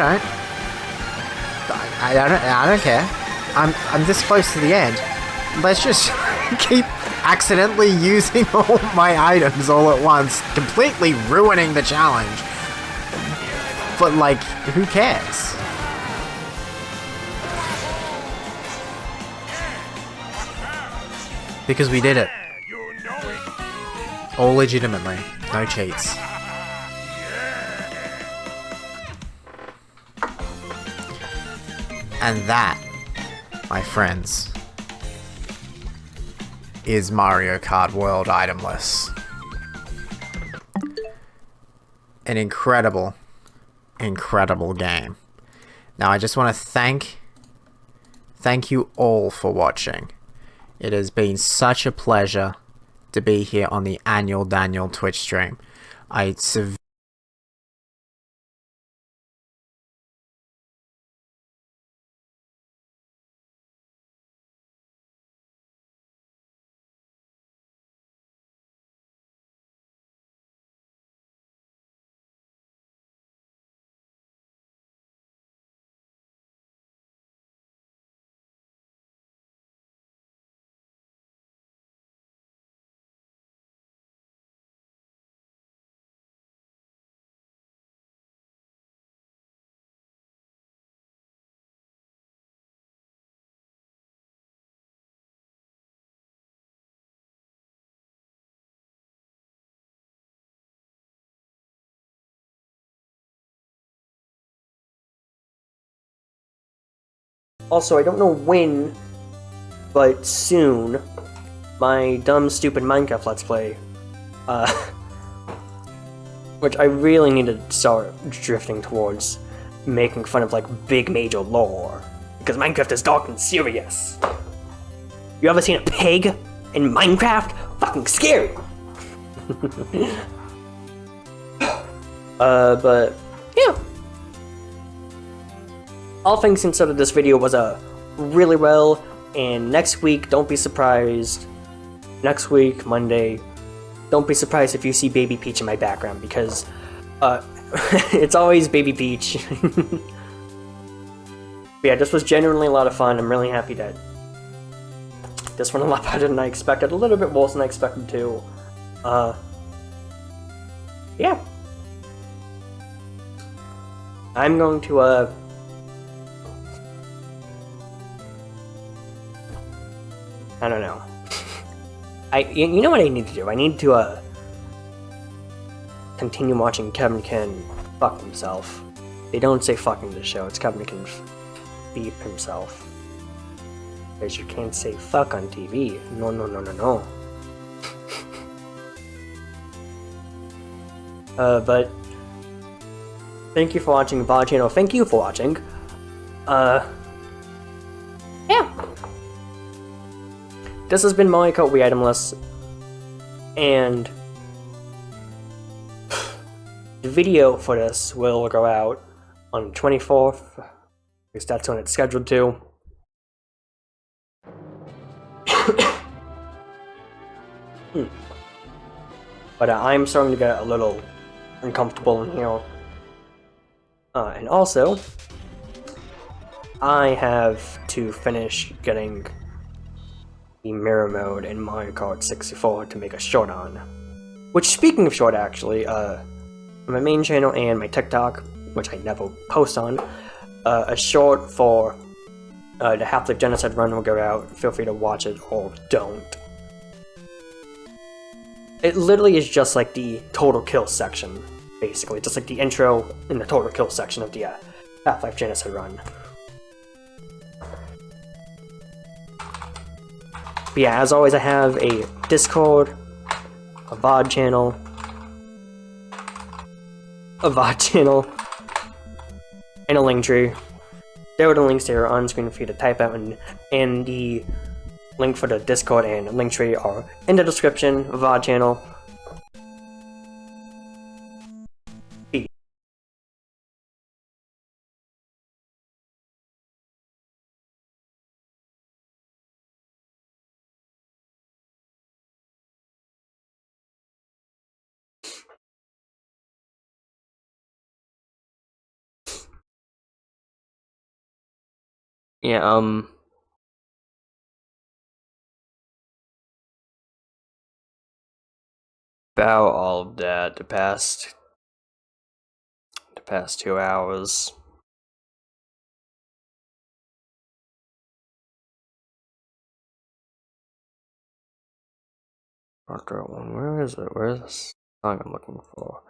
don't care. I'm this close to the end. Let's just keep accidentally using all my items all at once, completely ruining the challenge. But like, who cares? Because we did it. All legitimately. No cheats. And that, my friends, is Mario Kart World Itemless. An incredible, incredible game. Now I just want to thank you all for watching. It has been such a pleasure to be here on the AnnualDaniel Twitch stream. I Also, I don't know when, but soon, my dumb, stupid Minecraft Let's Play, which I really need to start drifting towards making fun of, like, big major lore, because Minecraft is dark and serious. You ever seen a pig in Minecraft? Fucking scary! But, yeah. All things considered, this video was really well, and next week, don't be surprised. Next week, Monday, don't be surprised if you see Baby Peach in my background, because it's always Baby Peach. But yeah, this was genuinely a lot of fun. I'm really happy that this went a lot better than I expected, a little bit worse than I expected to. Yeah. I don't know. You know what I need to do? I need to continue watching Kevin can fuck himself. They don't say fucking the show. It's Kevin can beep himself. Because you can't say fuck on TV. No, no, no, no, no. But thank you for watching the VOD channel. Thank you for watching. Yeah. This has been Mario Kart Wii Itemless, and the video for this will go out on the 24th, because that's when it's scheduled to. But I'm starting to get a little uncomfortable in here. And also, I have to finish getting the mirror mode in Mario Kart 64 to make a short on. Which, speaking of short, actually, on my main channel and my TikTok, which I never post on, a short for the Half-Life Genocide run will go out. Feel free to watch it or don't. It literally is just like the total kill section, basically. Just like the intro and the total kill section of the Half-Life Genocide run. But yeah, as always, I have a Discord, a VOD channel, and a link tree. There are the links there on screen for you to type out, and the link for the Discord and link tree are in the description of VOD channel. Yeah, about all of that, the past 2 hours. Where is it? Where is this song I'm looking for?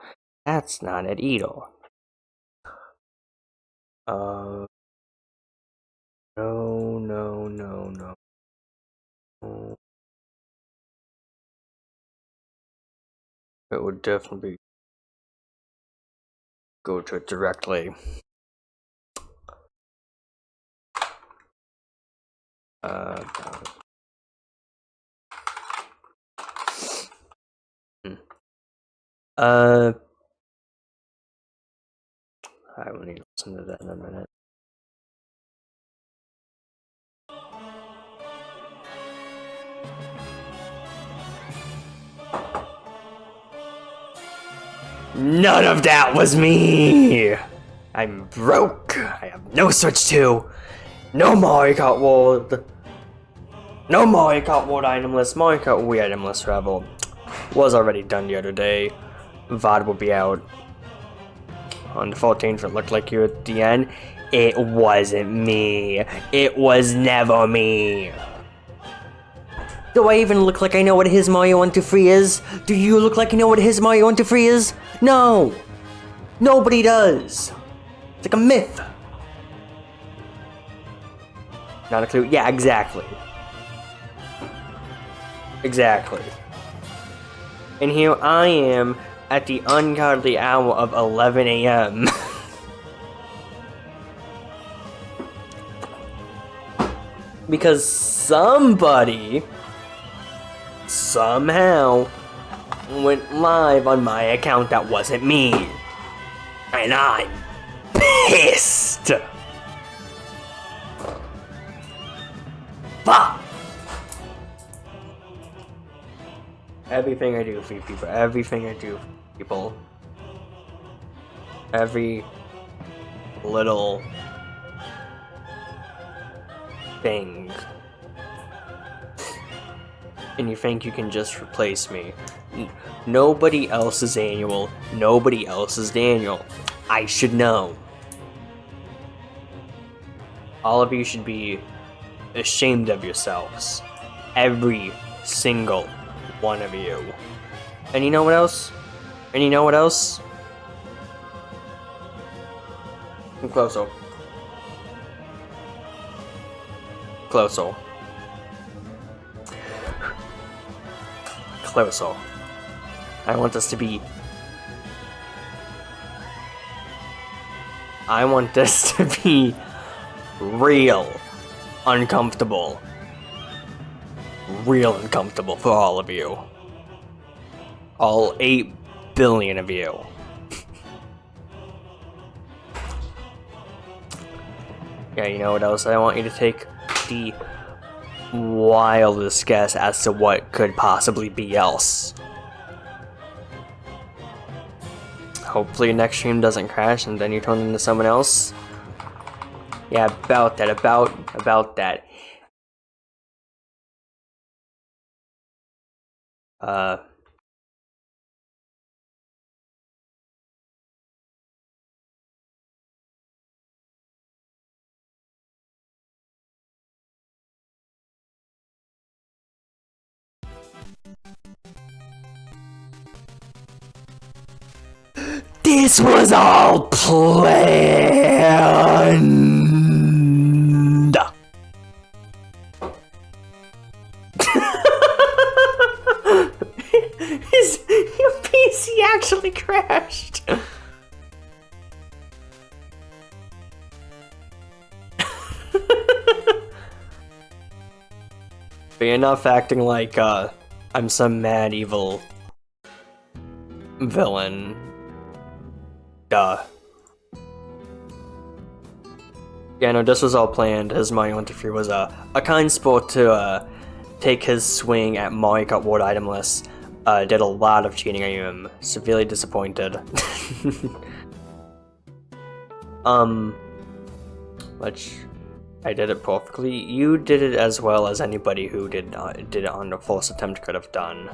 That's not it either. No. It would definitely go to it directly. I will need to listen to that in a minute. None of that was me! I'm broke! I have no Switch 2! No Mario Kart World! No Mario Kart World Itemless! Mario Kart Wii Itemless Travel was already done the other day. VOD will be out on the 14th. It looked like you at the end. It wasn't me. It was never me. Do I even look like I know what his Mario 123 is? Do you look like you know what his Mario 123 is? No! Nobody does! It's like a myth. Not a clue? Yeah, exactly. Exactly. And here I am at the ungodly hour of 11 a.m. Because somebody somehow went live on my account that wasn't me. And I'm pissed. Fuck. Everything I do for you people, everything I do for people, every little thing. And you think you can just replace me. Nobody else is Annual. Nobody else is Daniel. I should know. All of you should be ashamed of yourselves. every single one of you. And you know what else? And you know what else? Come closer. Closer. Closer. I want this to be... I want this to be real uncomfortable. Real uncomfortable for all of you. All 8 billion of you. Yeah, you know what else? I want you to take the wildest guess as to what could possibly be else. Hopefully next stream doesn't crash and then you turn into someone else. Yeah, about that, about that. This was all planned. Your PC actually crashed. But you're not acting like I'm some mad evil villain. Duh. Yeah, no, this was all planned. His Mario interview was a kind sport to take his swing at Mario Kart World Itemless. Did a lot of cheating. I am severely disappointed. Which I did it perfectly. You did it as well as anybody who did it on the first attempt could have done.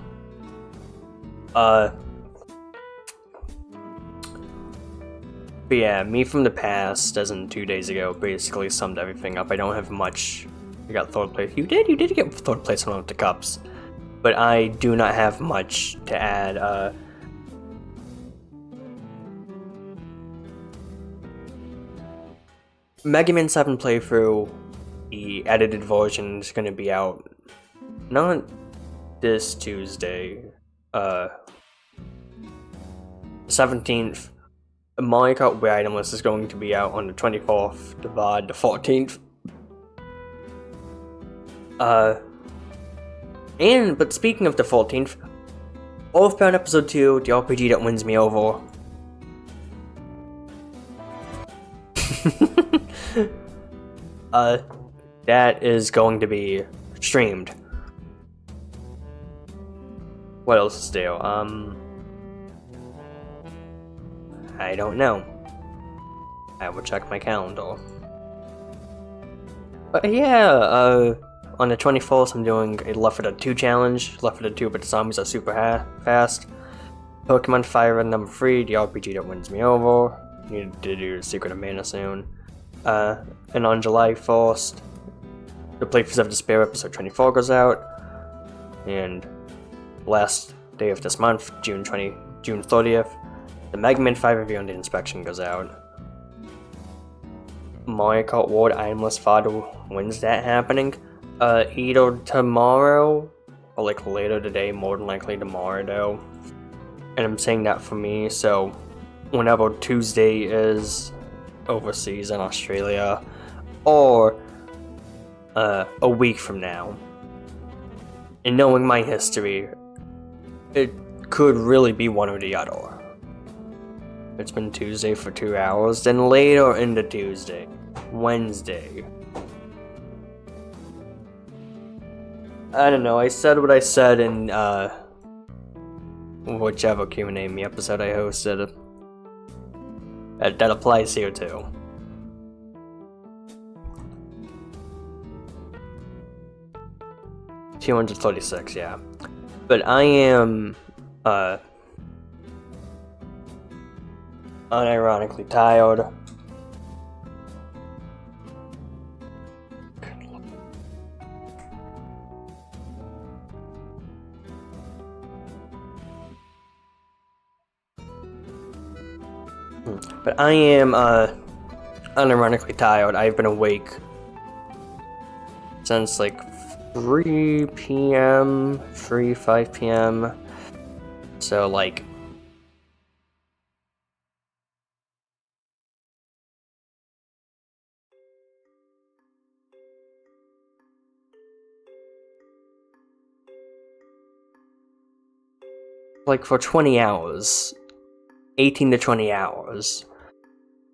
But yeah, me from the past, as in 2 days ago, basically summed everything up. I don't have much. You got third place. You did get third place on one of the cups. But I do not have much to add. Mega Man 7 playthrough, the edited version is going to be out not this Tuesday, 17th. Mario Kart Wii Itemless is going to be out on the 24th, the VOD, the 14th. But speaking of the 14th, Earthbound Episode 2, the RPG that wins me over. That is going to be streamed. What else is there? I don't know. I will check my calendar. But yeah, on the 24th I'm doing a Left 4 Dead 2 challenge. Left 4 Dead 2, but the zombies are super fast. Pokemon Fire Red number 3, the RPG that wins me over. Need to do Secret of Mana soon. And on July 1st, the Playthroughs of Despair episode 24 goes out. And last day of this month, June 30th, the Mega Man 5 review on the inspection goes out. Mario Kart World Itemless Father, when's that happening? Either tomorrow or like later today, more than likely tomorrow though. And I'm saying that for me, so whenever Tuesday is overseas in Australia, or a week from now. And knowing my history, it could really be one or the other. It's been Tuesday for 2 hours, then later into Tuesday, Wednesday. I don't know, I said what I said in whichever Q&A me episode I hosted. That applies here too. $236, yeah. But I am unironically tired. But I am unironically tired. I've been awake since like 3 p.m., 5 p.m. So like for 20 hours, 18 to 20 hours.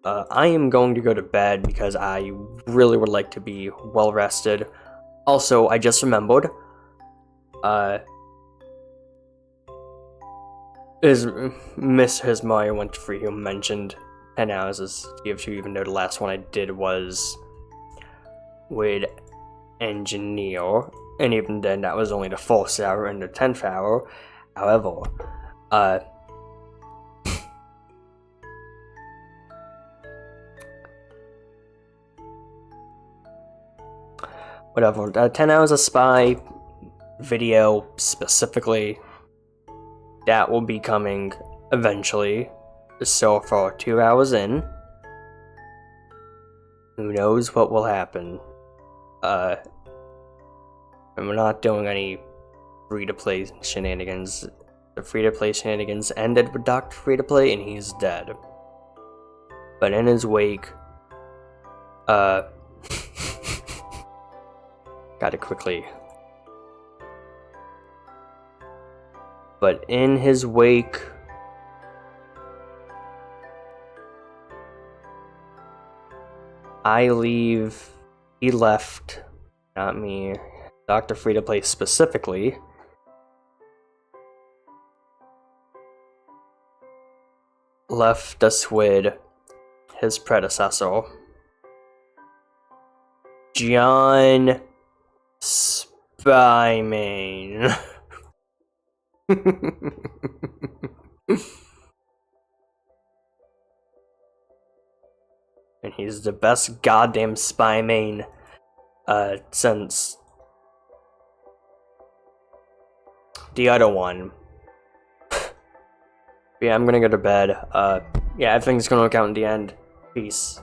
I am going to go to bed because I really would like to be well rested. Also, I just remembered, his Mario 1-3 who mentioned 10 hours, as if you even know the last one I did was with Engineer, and even then that was only the 4th hour and the 10th hour. However, whatever, 10 hours of Spy video specifically, that will be coming eventually. So for 2 hours in, who knows what will happen. And we're not doing any free-to-play shenanigans. The free-to-play shenanigans ended with Dr. Free-to-Play and he's dead. But in his wake, gotta quickly. But in his wake, he left, not me, Dr. Free-to-Play specifically, left us with his predecessor, John Spymain. And he's the best goddamn spy main since the other one. Yeah, I'm gonna go to bed. Yeah, everything's gonna work out in the end. Peace.